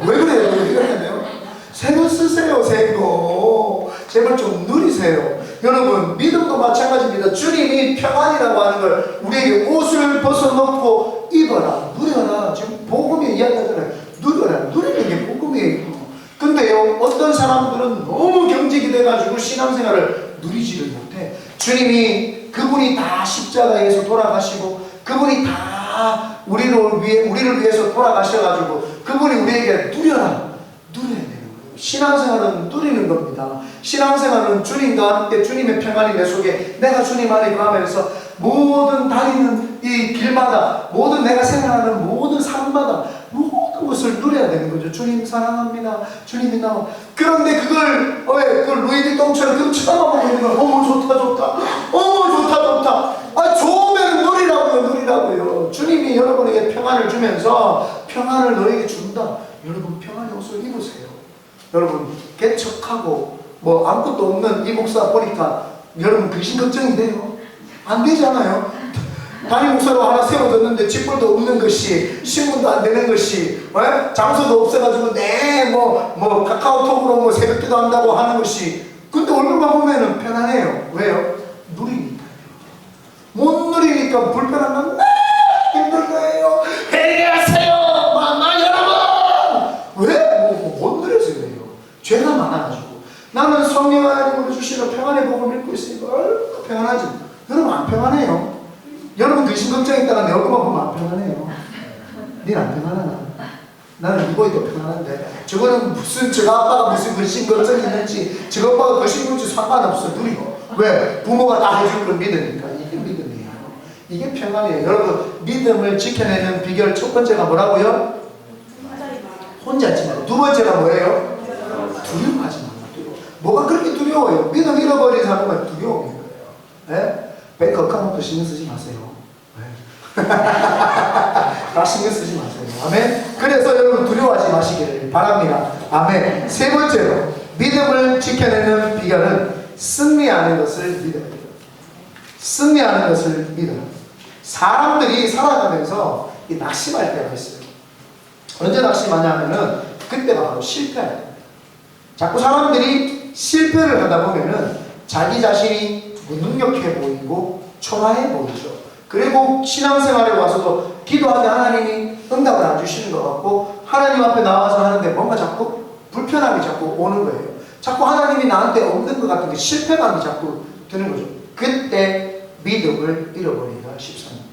왜 그래요? 왜 그러냐면 새거 쓰세요. 새거 제발 좀 누리세요. 여러분 믿음도 마찬가지입니다. 주님이 평안이라고 하는 걸 우리에게 옷을 벗어놓고 입어라 누려라. 지금 복음이 이야기하잖아요. 누려라. 누리는 게 복음이에요. 근데요 어떤 사람들은 너무 경직이 돼가지고 신앙생활을 누리지를 못해. 주님이 그분이 다 십자가에서 돌아가시고 그분이 다 우리를 위해서 돌아가셔가지고 그분이 우리에게 누려야 되는 거예요. 신앙생활은 누리는 겁니다. 신앙생활은 주님과 함께 주님의 평안이 내 속에 내가 주님 안에 거하면서 모든 다니는 이 길마다 모든 내가 생활하는 모든 삶마다 모든 것을 누려야 되는 거죠. 주님 사랑합니다. 주님이 나와. 그런데 그걸 그 루이비통처럼 그걸 쳐다보고 있는 걸 좋다 좋다. 좋으면 누리라고요. 주님이 여러분에게 평안을 주면서 평안을 너에게 준다. 여러분 평안의 옷을 입으세요. 여러분 개척하고 뭐 아무것도 없는 이 목사 보니까 여러분 근심 걱정이 돼요? 안 되잖아요. 담임 목사로 하나 세워졌는데 직불도 없는 것이 신분도 안 되는 것이 장소도 없어가지고 뭐 카카오톡으로 뭐 새벽기도 한다고 하는 것이 근데 얼굴만 보면은 편안해요. 왜요? 누리니까. 못 누리니까 불편한 건 힘들 거예요. 회개하세요 여러분. 왜? 못 누려서 그래요. 죄가 많아가지고 나는 성령 하나님으로 주시는 평안의 복을 믿고 있으니까 평안하지. 여러분 안 평안해요. 여러분 근심 걱정 있다가 내 얼굴만 보면 안 평안해요. 닌 안 평안하나? 나는 이거이 더 평안한데 저거는 저거 아빠가 무슨 근심 걱정이 있는지 저거 아빠가 근심 걱정 상관없어. 누리고. 왜? 부모가 다 해줄 걸 믿으니까. 이게 믿음이에요. 이게 평안이에요. 여러분 믿음을 지켜내는 비결 첫 번째가 뭐라고요? 혼자 있지 말고. 두 번째가 뭐예요? 두려워하지 말고. 뭐가 그렇게 두려워요? 믿음 잃어버린 사람은 두려움인 거예요. 네? 배 겉감없도 신경 쓰지 마세요. 네. 다 신경 쓰지 마세요. 아멘. 그래서 여러분 두려워하지 마시기를 바랍니다. 아멘. 세 번째로 믿음을 지켜내는 비결은 승리하는 것을 믿어야 돼요. 승리하는 것을 믿어요. 사람들이 살아가면서 낙심할 때가 있어요. 언제 낙심하냐면은 그때가 바로 실패할 때. 자꾸 사람들이 실패를 하다 보면은 자기 자신이 무능력해 보이고 초라해 보이죠. 그리고 신앙생활에 와서도 기도하는데 하나님이 응답을 안 주시는 것 같고 하나님 앞에 나와서 하는데 뭔가 자꾸 불편함이 자꾸 오는 거예요. 자꾸 하나님이 나한테 없는 것 같은 게 실패감이 자꾸 드는 거죠. 그때 믿음을 잃어버리기가 쉽습니다.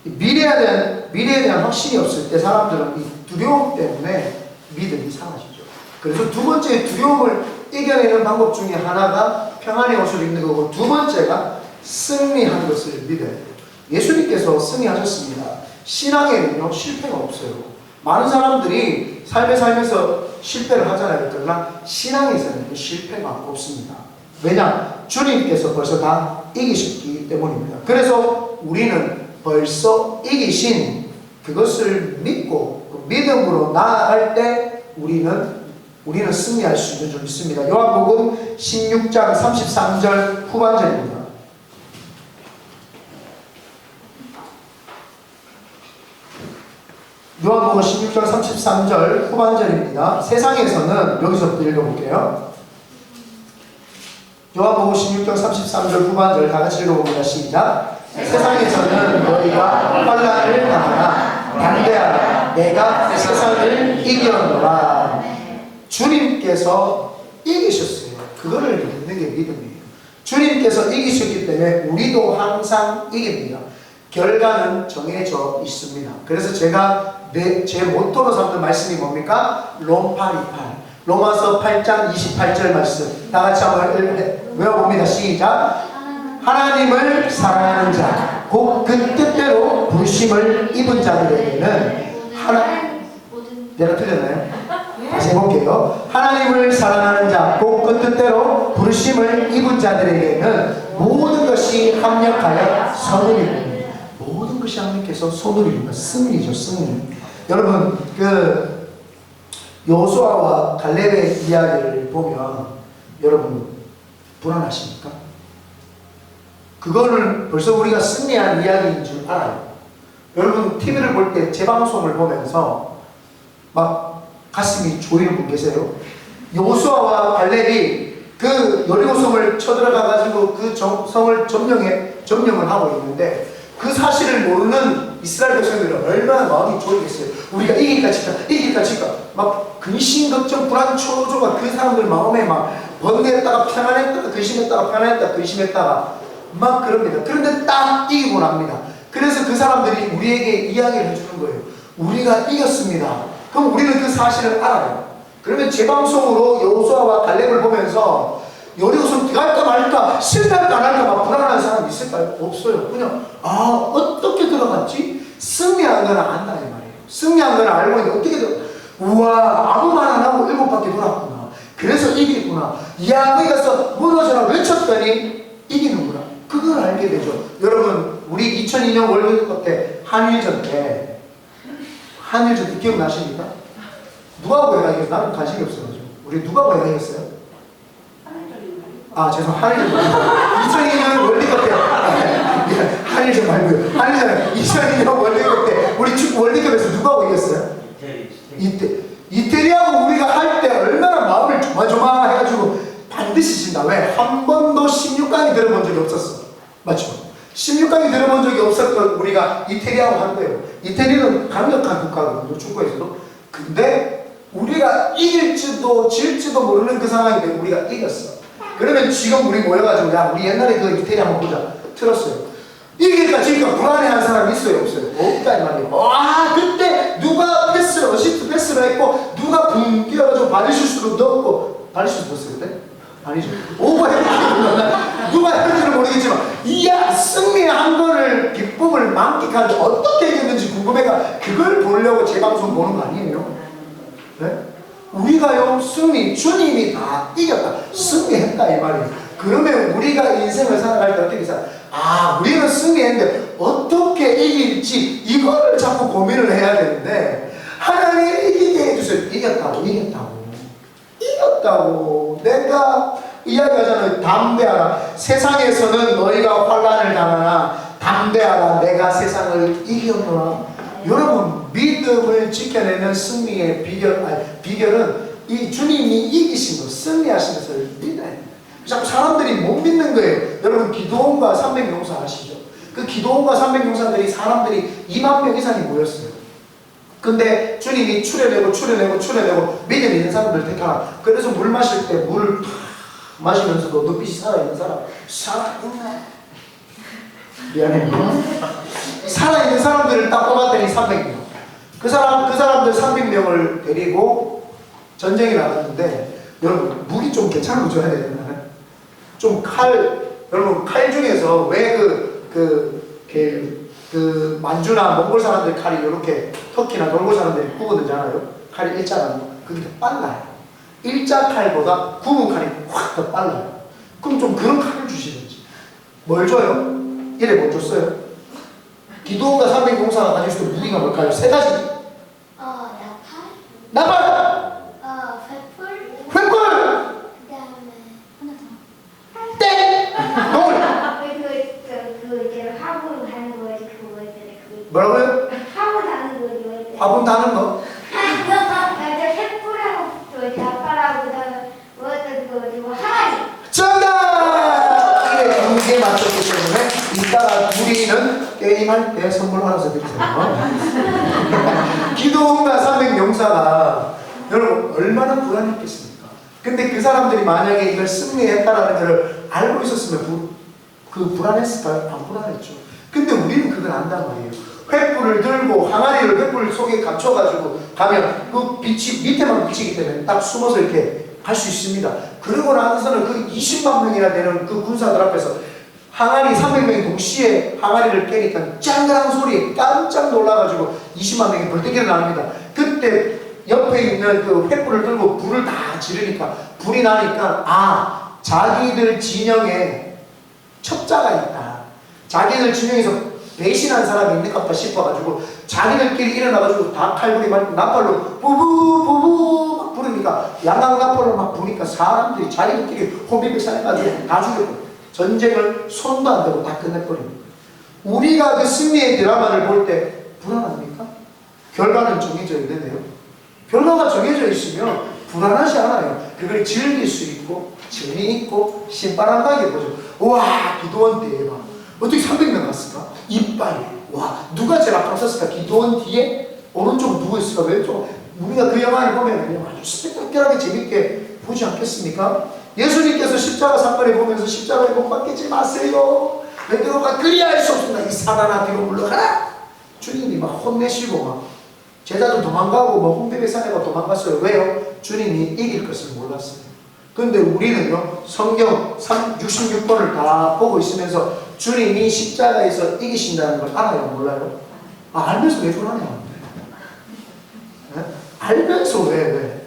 미래에 대한 확신이 없을 때 사람들은 이 두려움 때문에 믿음이 사라지죠. 그래서 두 번째 두려움을 이겨내는 방법 중에 하나가 평안의 옷을 입는 거고 두 번째가 승리한 것을 믿어야 돼요. 예수님께서 승리하셨습니다. 신앙에는요 실패가 없어요. 많은 사람들이 삶에 살면서 실패를 하잖아요. 그러나 신앙에서는 실패가 없습니다. 왜냐? 주님께서 벌써 다 이기셨기 때문입니다. 그래서 우리는 벌써 이기신 그것을 믿고 그 믿음으로 나아갈 때 우리는 승리할 수 있는 줄 믿습니다. 요한복음 16장 33절 후반절입니다. 요한복음 16장 33절 후반절입니다. 세상에서는 여기서부터 읽어볼게요. 요한복음 16장 33절 후반절 다 같이 읽어봅니다. 시작. 세상에서는 너희가 환난을 당하나 담대하라. 내가 세상을 이겼노라. 주님께서 이기셨어요. 그거를 믿는 게 믿음이에요. 주님께서 이기셨기 때문에 우리도 항상 이깁니다. 결과는 정해져 있습니다. 그래서 제가 제 모토로 삼는 말씀이 뭡니까? 로마서 8장 28절 말씀 다 같이 한번 외워봅니다. 시작. 하나님을 사랑하는 자, 곧 그 뜻대로 부르심을 입은 자들에게는 내가 틀렸나요? 다시 해볼게요. 하나님을 사랑하는 자, 곧 그 뜻대로 부르심을 입은 자들에게는 모든 것이 합력하여 선을 모든 것이 합력해서 손을 이루는 승리죠. 승리. 여러분 그 여호수아와 갈렙의 이야기를 보면 여러분 불안하십니까? 그거는 벌써 우리가 승리한 이야기인 줄 알아요. 여러분 TV를 볼 때 재방송을 보면서 막 가슴이 조이는 분 계세요? 여호수아와 갈렙이 그 여리고성을 쳐들어가가지고 그 성을 점령을 하고 있는데 그 사실을 모르는 이스라엘 백성들은 얼마나 마음이 조이겠어요. 우리가 이길까 질까 막 근심 걱정 불안 초조가 그 사람들 마음에 막 번뇌했다가 평안했다가 근심했다가 막 그럽니다. 그런데 딱 이기고 납니다. 그래서 그 사람들이 우리에게 이야기를 해주는 거예요. 우리가 이겼습니다. 그럼 우리는 그 사실을 알아요. 그러면 재방송으로 여호수아와 갈렙을 보면서 여리고성 들어갈까 말까 실패할까 안 할까 막 불안한 사람 있을까요? 없어요. 그냥 어떻게 들어갔지? 승리한 거는 안다 이 말이에요. 승리한 거는 알고 있는데 어떻게 우와 아무 말 안 하고 7바퀴 돌았구나. 그래서 이기구나. 이야 거기 가서 무너져라 외쳤더니 이기는구나. 그걸 알게 되죠. 여러분 우리 2002년 월드컵 때 한일전 때 기억나십니까? 누가 고해가 이겼어요? 나는 관심이 없어가지고. 우리 누가 고해가 이겼어요? 죄송 한일전 2002년 월드컵 때 한일전 말고요. 한일전 2002년 월드컵 때 우리 축구 월드컵에서 누가 이겼어요? 이태리하고 우리가 할 때 얼마나 마음을 조마조마해가지고 반드시 진다. 왜? 한 번도 16강이 들어본 적이 없었어. 맞죠? 16강이 들어본 적이 없었던 우리가 이태리하고 한 거예요. 이태리는 강력한 국가거든요. 축구에서도. 근데 우리가 이길지도 질지도 모르는 그 상황인데 우리가 이겼어. 그러면 지금 우리 모여가지고 야 우리 옛날에 그 이태리 한번 보자. 틀었어요. 이길까 질까 불안해하는 사람이 있어요 없어요? 없다 이 말이에요. 그때 누가 어시스트 패스를 했고 누가 붕 뛰어가지고 바리슈스로 넣었고 바리슈스 넣었어요 그때? 아니죠. 오버했는지 누가 했는지는 모르겠지만 이야 승리한 거를 기쁨을 만끽하는데 어떻게 이겼는지 궁금해가 그걸 보려고 재방송 보는 거 아니에요? 네? 우리가요 승리 주님이 다 이겼다 승리했다 이 말이에요. 그러면 우리가 인생을 살아갈 때 어떻게 살아? 우리는 승리했는데 어떻게 이길지 이거를 자꾸 고민을 해야 되는데 하나님 이기게 해주세요. 이겼다고 내가 이야기하잖아요. 담대하라. 세상에서는 너희가 환난을 당하나 담대하라. 내가 세상을 이겼노라. 여러분 믿음을 지켜내는 승리의 비결은 이 주님이 이기신 것 승리하신 것을 믿어야 돼요. 자꾸 사람들이 못 믿는 거예요. 여러분 기도원과 300용사 아시죠? 그 기도원과 300용사들이 사람들이 2만 명 이상이 모였어요. 근데 주님이 추려내고 믿음 있는 사람들 택하라. 그래서 물 마실 때 물을 마시면서도 눈빛이 살아있는 사람 살아있네. 미안해. 살아있는 사람들을 딱 뽑았더니 300명. 그 사람들 300명을 데리고 전쟁에 나갔는데 여러분 무기 좀 괜찮은 거 줘야 되잖아요. 좀 여러분 칼 중에서 왜 만주나 몽골 사람들 칼이 이렇게 터키나 돌고 사람들이 구거든잖아요. 칼이 일자가 그게 더 빨라요. 일자 칼보다 구운 칼이 확 더 빨라요. 그럼 좀 그런 칼을 주시든지. 뭘 줘요? 이래 못 줬어요? 기도원과 300용사가 가질 수 있는 무기가 뭘까요? 세 가지. 나팔. 횃불. 횃불. 그다음에 하나 더. 땡. 돌. 이제 화분 하는 거지 그거 있잖아요. 뭐라고요? 화분 하는 거지. 화분 다는 거. 횃불하고 또 나팔하고 그다음에 뭐였던 거 항아리. 정답! 이게 2개 맞췄기 때문에 이따가 우리는 게임할 때 선물 하나 드리세요. 기도원과 300용사가 여러분 얼마나 불안했겠습니까? 근데 그 사람들이 만약에 이걸 승리했다라는 것을 알고 있었으면 불안했을까요? 안 불안했죠. 근데 우리는 그걸 안단 말이에요. 횃불을 들고 항아리를 횃불 속에 감춰가지고 가면 그 빛이 밑에만 비치기 때문에 딱 숨어서 이렇게 할 수 있습니다. 그러고 나서는 그 20만 명이나 되는 그 군사들 앞에서 항아리 300명이 동시에 항아리를 깨니까 짱그랑 소리에 깜짝 놀라가지고 20만 명이 벌떡 일어납니다. 그때 옆에 있는 그 횃불을 들고 불을 다 지르니까 불이 나니까 자기들 진영에 첩자가 있다. 자기들 진영에서 배신한 사람이 있는 것 같다 싶어가지고 자기들끼리 일어나가지고 다 칼부리 말고 나팔로 부부 막 부르니까 양강 나팔로 막 부니까 사람들이 자기들끼리 혼비백산해가지고 다 죽였고 전쟁을 손도 안 대고 다 끝내버립니다. 우리가 그 승리의 드라마를 볼 때 불안합니까? 결과는 정해져 있는데요. 결과가 정해져 있으면 불안하지 않아요. 그걸 즐길 수 있고 재미있고 신바람나게 보죠. 와 기도원 대박. 어떻게 300명 갔을까? 이빨. 와 누가 제일 앞으로 섰을까? 기도원 뒤에 오른쪽 누구 있을까? 왼쪽. 우리가 그 영화를 보면 아주 스펙타클하게 재밌게 보지 않겠습니까? 예수님께서 십자가 사건을 보면서 십자가에 못 박히지 마세요. 베드로가 그리야 할 수 없습니다. 이 사단아 뒤로 물러가라. 주님이 막 혼내시고 막 제자도 도망가고 뭐 홍대백산에가 도망갔어요. 왜요? 주님이 이길 것을 몰랐어요. 근데 우리는요 성경 66권을 다 보고 있으면서 주님이 십자가에서 이기신다는 걸 알아요? 몰라요? 알면서 왜 불안해요? 네? 알면서 왜?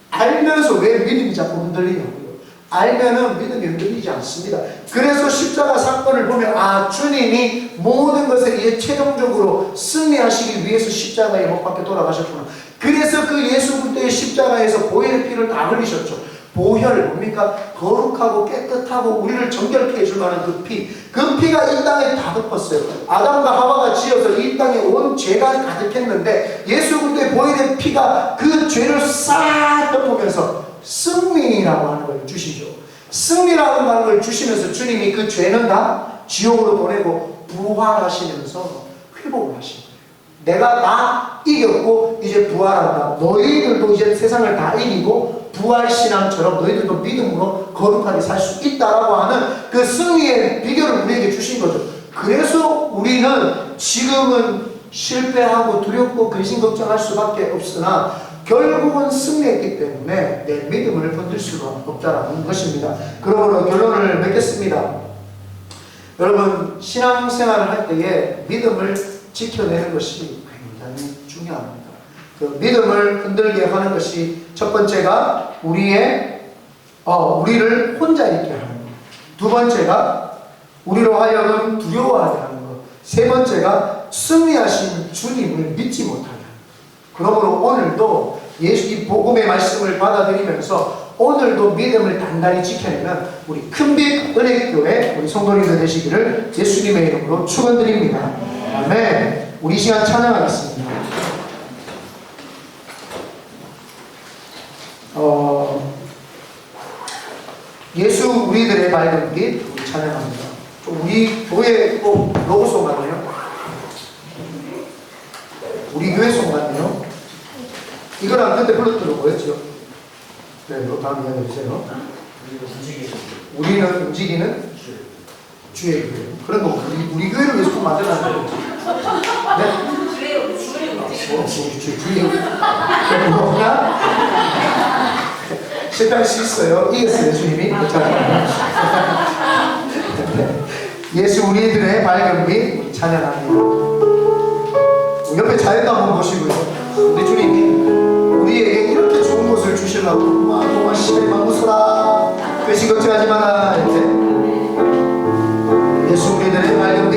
알면서 왜 믿음이 자꾸 흔들리냐고요? 알면은 믿음이 흔들리지 않습니다. 그래서 십자가 사건을 보면 주님이 모든 것에 이제 최종적으로 승리하시기 위해서 십자가에 못 박혀 돌아가셨구나. 그래서 그 예수 그리스도의 십자가에서 보혈의 피를 다 흘리셨죠. 보혈 뭡니까? 거룩하고 깨끗하고 우리를 정결케 해줄 만한 그 피. 그 피가 이 땅에 다 덮었어요. 아담과 하와가 지어서 이 땅에 온 죄가 가득했는데 예수 그리스도의 보혈의 피가 그 죄를 싹 덮으면서 승리라고 하는 걸 주시죠. 승리라고 하는 걸 주시면서 주님이 그 죄는 다 지옥으로 보내고 부활하시면서 회복을 하신 거예요. 내가 다 이겼고 이제 부활한다. 너희들도 이제 세상을 다 이기고 부활신앙처럼 너희들도 믿음으로 거룩하게 살 수 있다라고 하는 그 승리의 비결을 우리에게 주신 거죠. 그래서 우리는 지금은 실패하고 두렵고 근심 걱정할 수밖에 없으나 결국은 승리했기 때문에 내 믿음을 건들 수가 없다라는 것입니다. 그러므로 결론을 맺겠습니다. 여러분 신앙생활을 할 때에 믿음을 지켜내는 것이 굉장히 중요합니다. 그 믿음을 흔들게 하는 것이 첫 번째가 우리를 혼자 있게 하는 것. 두 번째가 우리로 하여금 두려워하게 하는 것. 세 번째가 승리하신 주님을 믿지 못하게 하는 것. 그러므로 오늘도 예수 이 복음의 말씀을 받아들이면서 오늘도 믿음을 단단히 지켜내는 우리 큰빛 은혜교회 우리 성도님들 되시기를 예수님의 이름으로 축원드립니다. 아멘. 우리 시간 찬양하겠습니다. 예수 우리들의 밝은 빛 우리 찬양합니다. 우리 교회 꼭 로고송 같네요. 우리 교회 송 같네요. 이거랑 그때 불렀던 거였죠? 네, 이거 다음 이야기 해주세요. 우리는 움직이는 주의 교회. 그런 거 우리 교회를 위해서 꼭 만들어놨는데. 네? 주의 뭐냐? 실패할 수 있어요. 이겼어요, 주님이. 예수 우리들의 밝은 빛 찬양합니다. 옆에 자연도 한번 보시고요. 우리 주님이 우리에게 이렇게 좋은 것을 주시려고 동아 시간이 막 웃어라 끝이 걱정하지 마라. 이렇게 예수 우리들의 발령디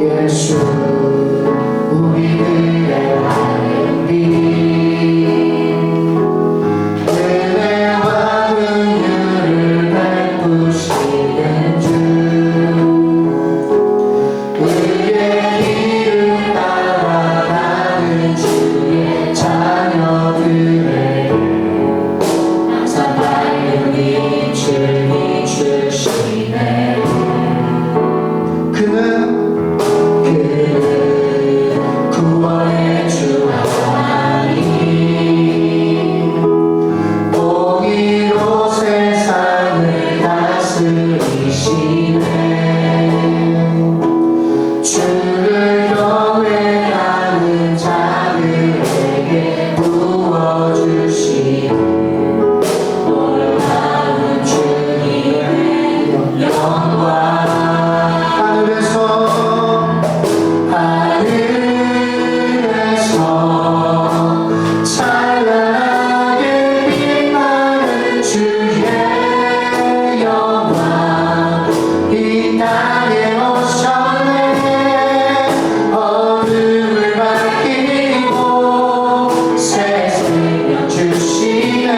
예수 우리들의 발령디 은혜와 긍휼을 베푸시는 주 의의 이름 따라가는 주의 자녀들에게 항상 밝은 빛을 비추시네. 그는 구원의 주 하나님 공의로 세상을 다스리시네. 주를 경외하는 자들에게 부어주시네. 놀라운 주님의 영광 하늘에서 찬란하게 빛나는 주의 영광 이 땅에 오셨네. 어둠을 밝히고 새 생명 주시네.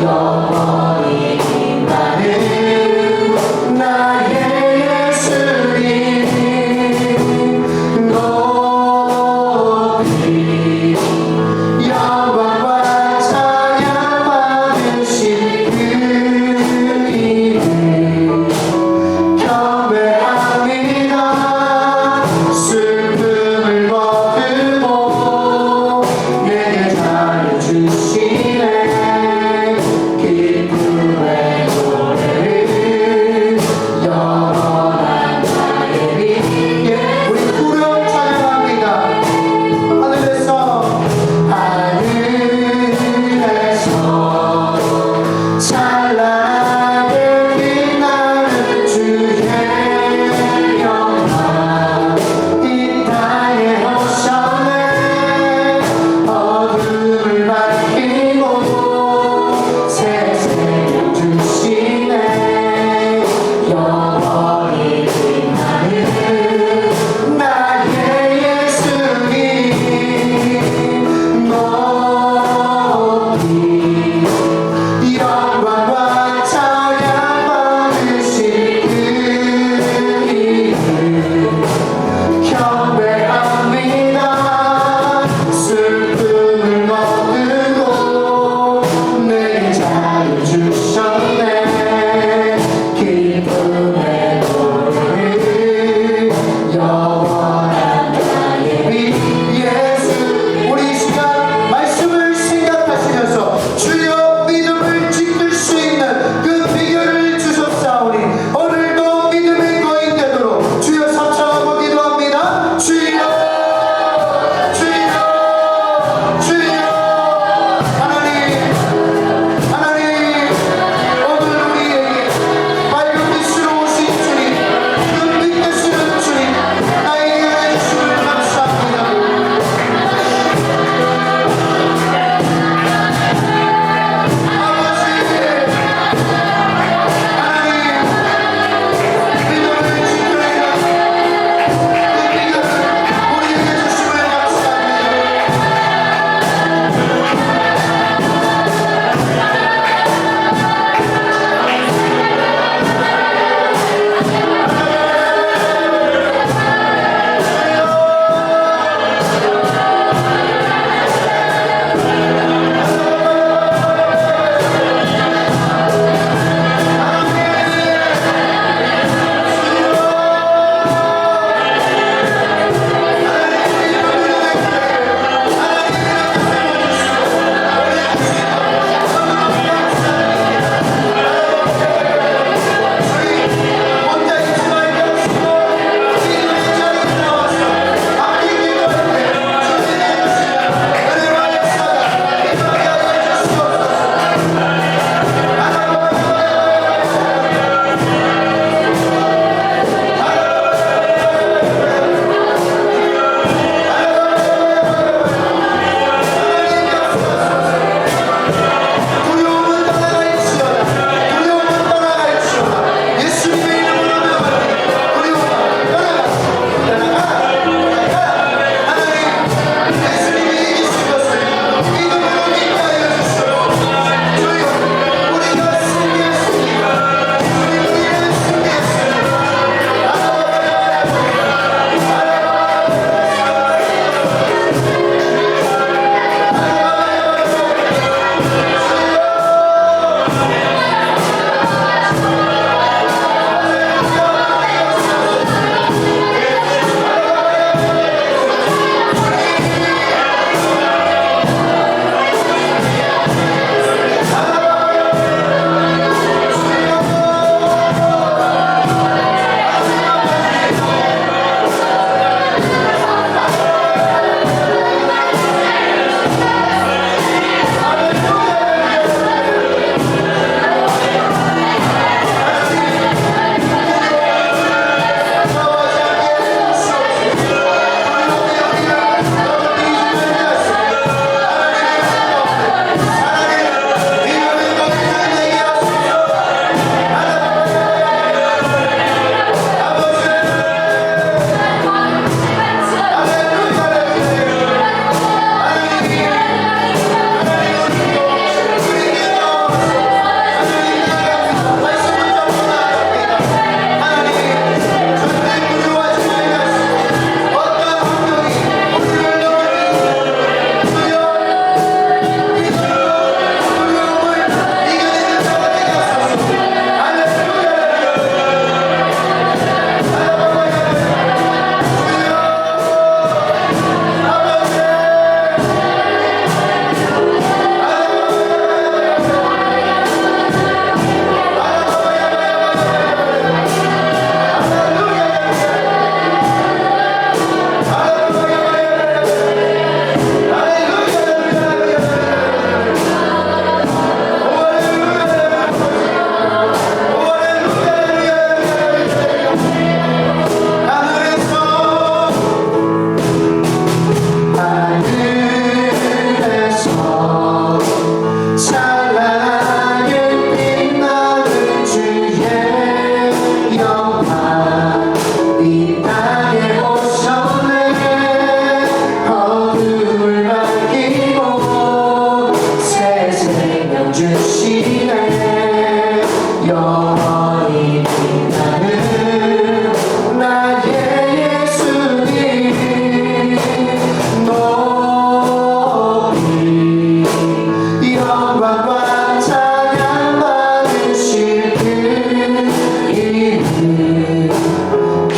영원히 빛나는 나의 예수님 높이 영광과 찬양 받으신 그 이름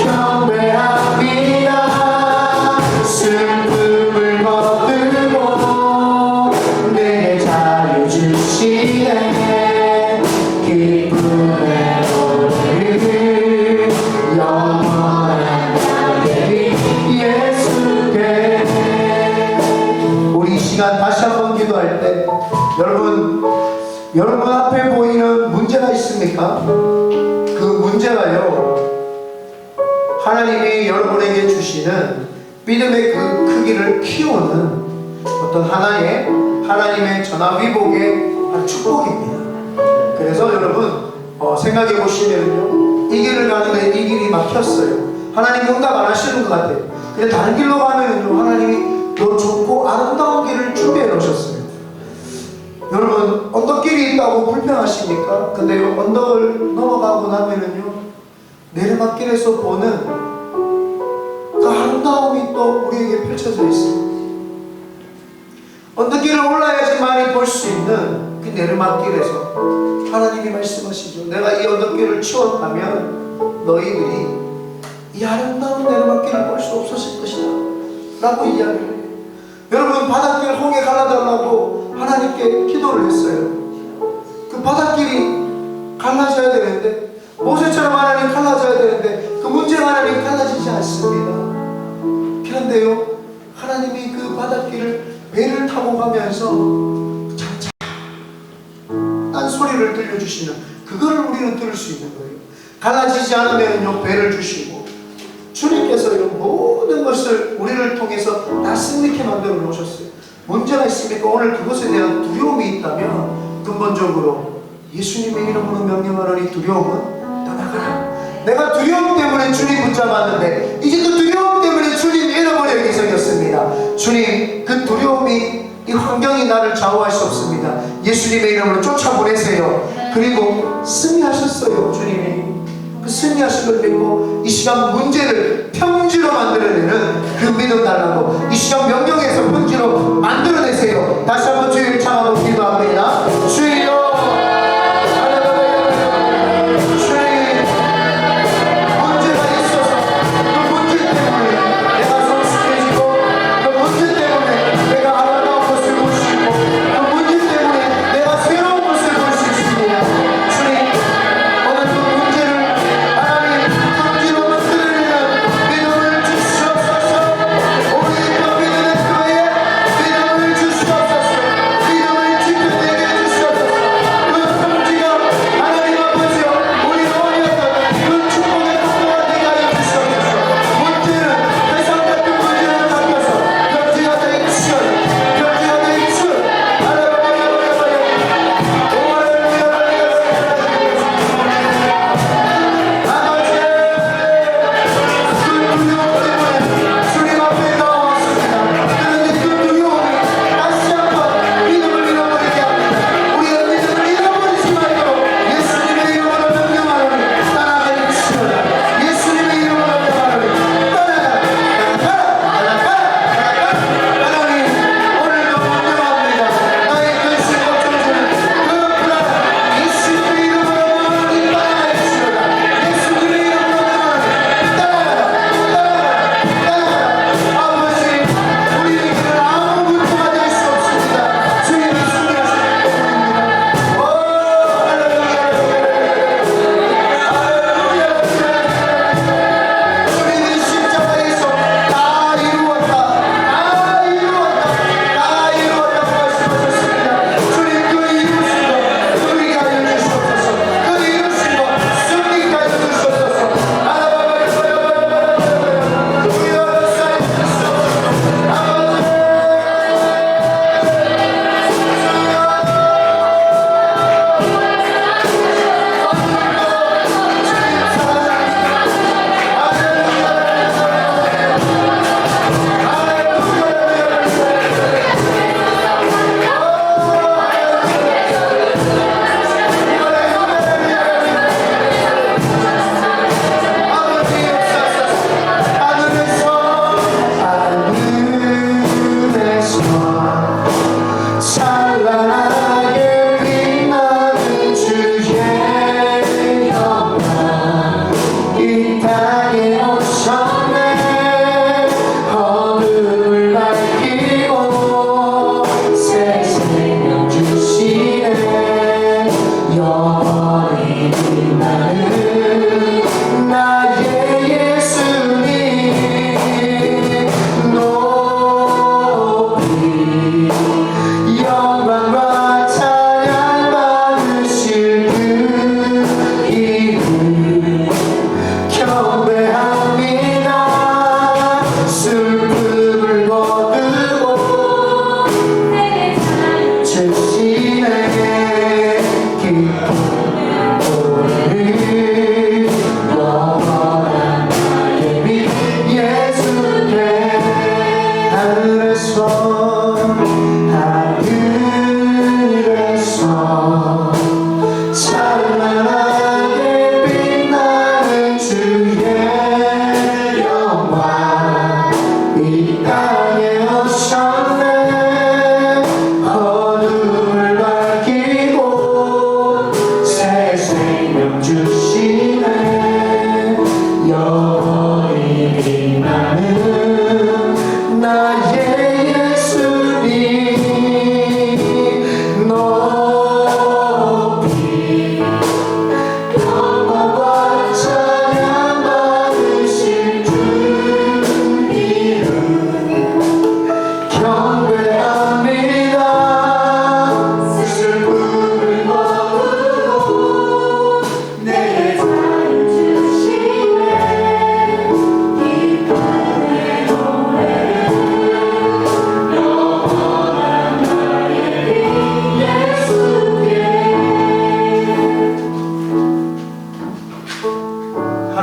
경배합니다. 슬픔을 거두고 내 자유 주시네. 기쁨의 노래를 영원한 나에게 예수께. 우리 이 시간 다시 한번 기도할 때 여러분 앞에 보이는 문제가 있습니까? 그 문제가요, 하나님이 여러분에게 주시는 믿음의 그 크기를 키우는 어떤 하나님의 전화위복의 축복입니다. 그래서 여러분 생각해 보시면요, 이 길을 가는데 이 길이 막혔어요. 하나님 응답 안 하시는 것 같아요. 근데 다른 길로 가면요, 하나님이 더 좋고 아름다운 길을 준비해 놓으셨어요. 여러분, 언덕길이 있다고 불평하십니까? 근데 언덕을 넘어가고 나면은요, 내리막길에서 보는 그 아름다움이 또 우리에게 펼쳐져 있어요. 언덕길을 올라야지만이 볼 수 있는 그 내리막길에서 하나님이 말씀하시죠. 내가 이 언덕길을 치웠다면 너희들이 이 아름다운 내리막길을 볼 수 없었을 것이다 라고 이야기를 해요. 여러분, 바닷길 홍해 갈라달라고 하나님께 기도를 했어요. 그 바닷길이 갈라져야 되는데, 모세처럼 하나님 갈라져야 되는데 그 문제가 하나님 갈라지지 않습니다. 그런데요, 하나님이 그 바닷길을 배를 타고 가면서 짠짠한 소리를 들려주시는, 그거를 우리는 들을 수 있는 거예요. 갈라지지 않으면요, 배를 주시고, 주님께서요, 모든 것을 우리를 통해서 낯설게 만들어 놓으셨어요. 문제가 있습니까? 오늘 그것에 대한 두려움이 있다면 근본적으로 예수님의 이름으로 명령하노니 두려움은 떠나가라. 내가 두려움 때문에 주님 붙잡았는데 이제 그 두려움 때문에 주님 잃어버리게 생겼습니다. 주님, 그 두려움이, 이 환경이 나를 좌우할 수 없습니다. 예수님의 이름으로 쫓아보내세요. 그리고 승리하셨어요. 주님이 그 승리하신 걸 믿고 이 시간 문제를 평지로 만들어내는 그 믿음 달라고, 이 시간 명령에서 평지로 만들어내세요. 다시 한번 주님을 찬양하고 기도합니다. 주여,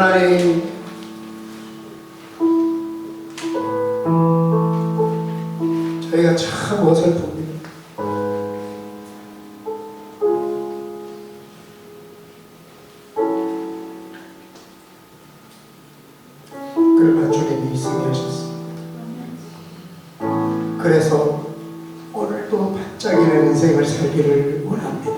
하나님, 저희가 참 어설픕니다. 그러나 주님이 승리하셨습니다. 그래서 오늘도 반짝이는 인생을 살기를 원합니다.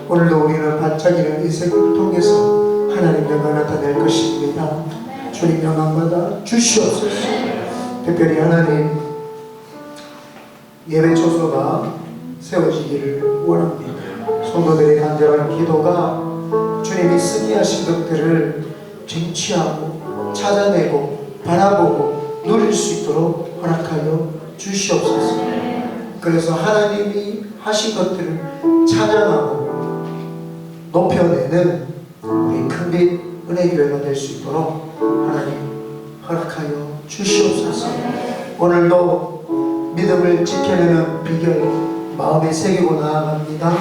오늘도 우리는 반짝이는 인생을 통해서 하나님 영광 나타낼 것입니다. 주님 영광 받아 주시옵소서. 특별히 하나님 예배 초소가 세워지기를 원합니다. 성도들의 간절한 기도가 주님이 승리하신 것들을 쟁취하고 찾아내고 바라보고 누릴 수 있도록 허락하여 주시옵소서. 그래서 하나님이 하신 것들을 찬양하고 높여내는 우리 큰빛 은혜교회가 될 수 있도록 하나님 허락하여 주시옵소서. 오늘도 믿음을 지켜내는 비결 마음에 새기고 나아갑니다.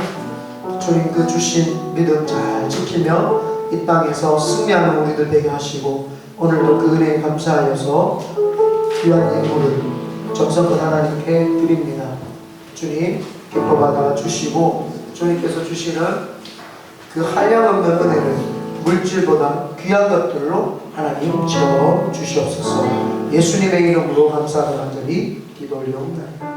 주님 그 주신 믿음 잘 지키며 이 땅에서 승리하는 우리들 되게 하시고, 오늘도 그 은혜에 감사하여서 귀한 예물을 정성껏 하나님께 드립니다. 주님 기뻐받아 주시고, 주님께서 주시는 그 한량없는 은혜를 물질보다 귀한 것들로 하나님 채워 주시옵소서. 예수님의 이름으로 감사하는 간절히 기도 올려옵니다.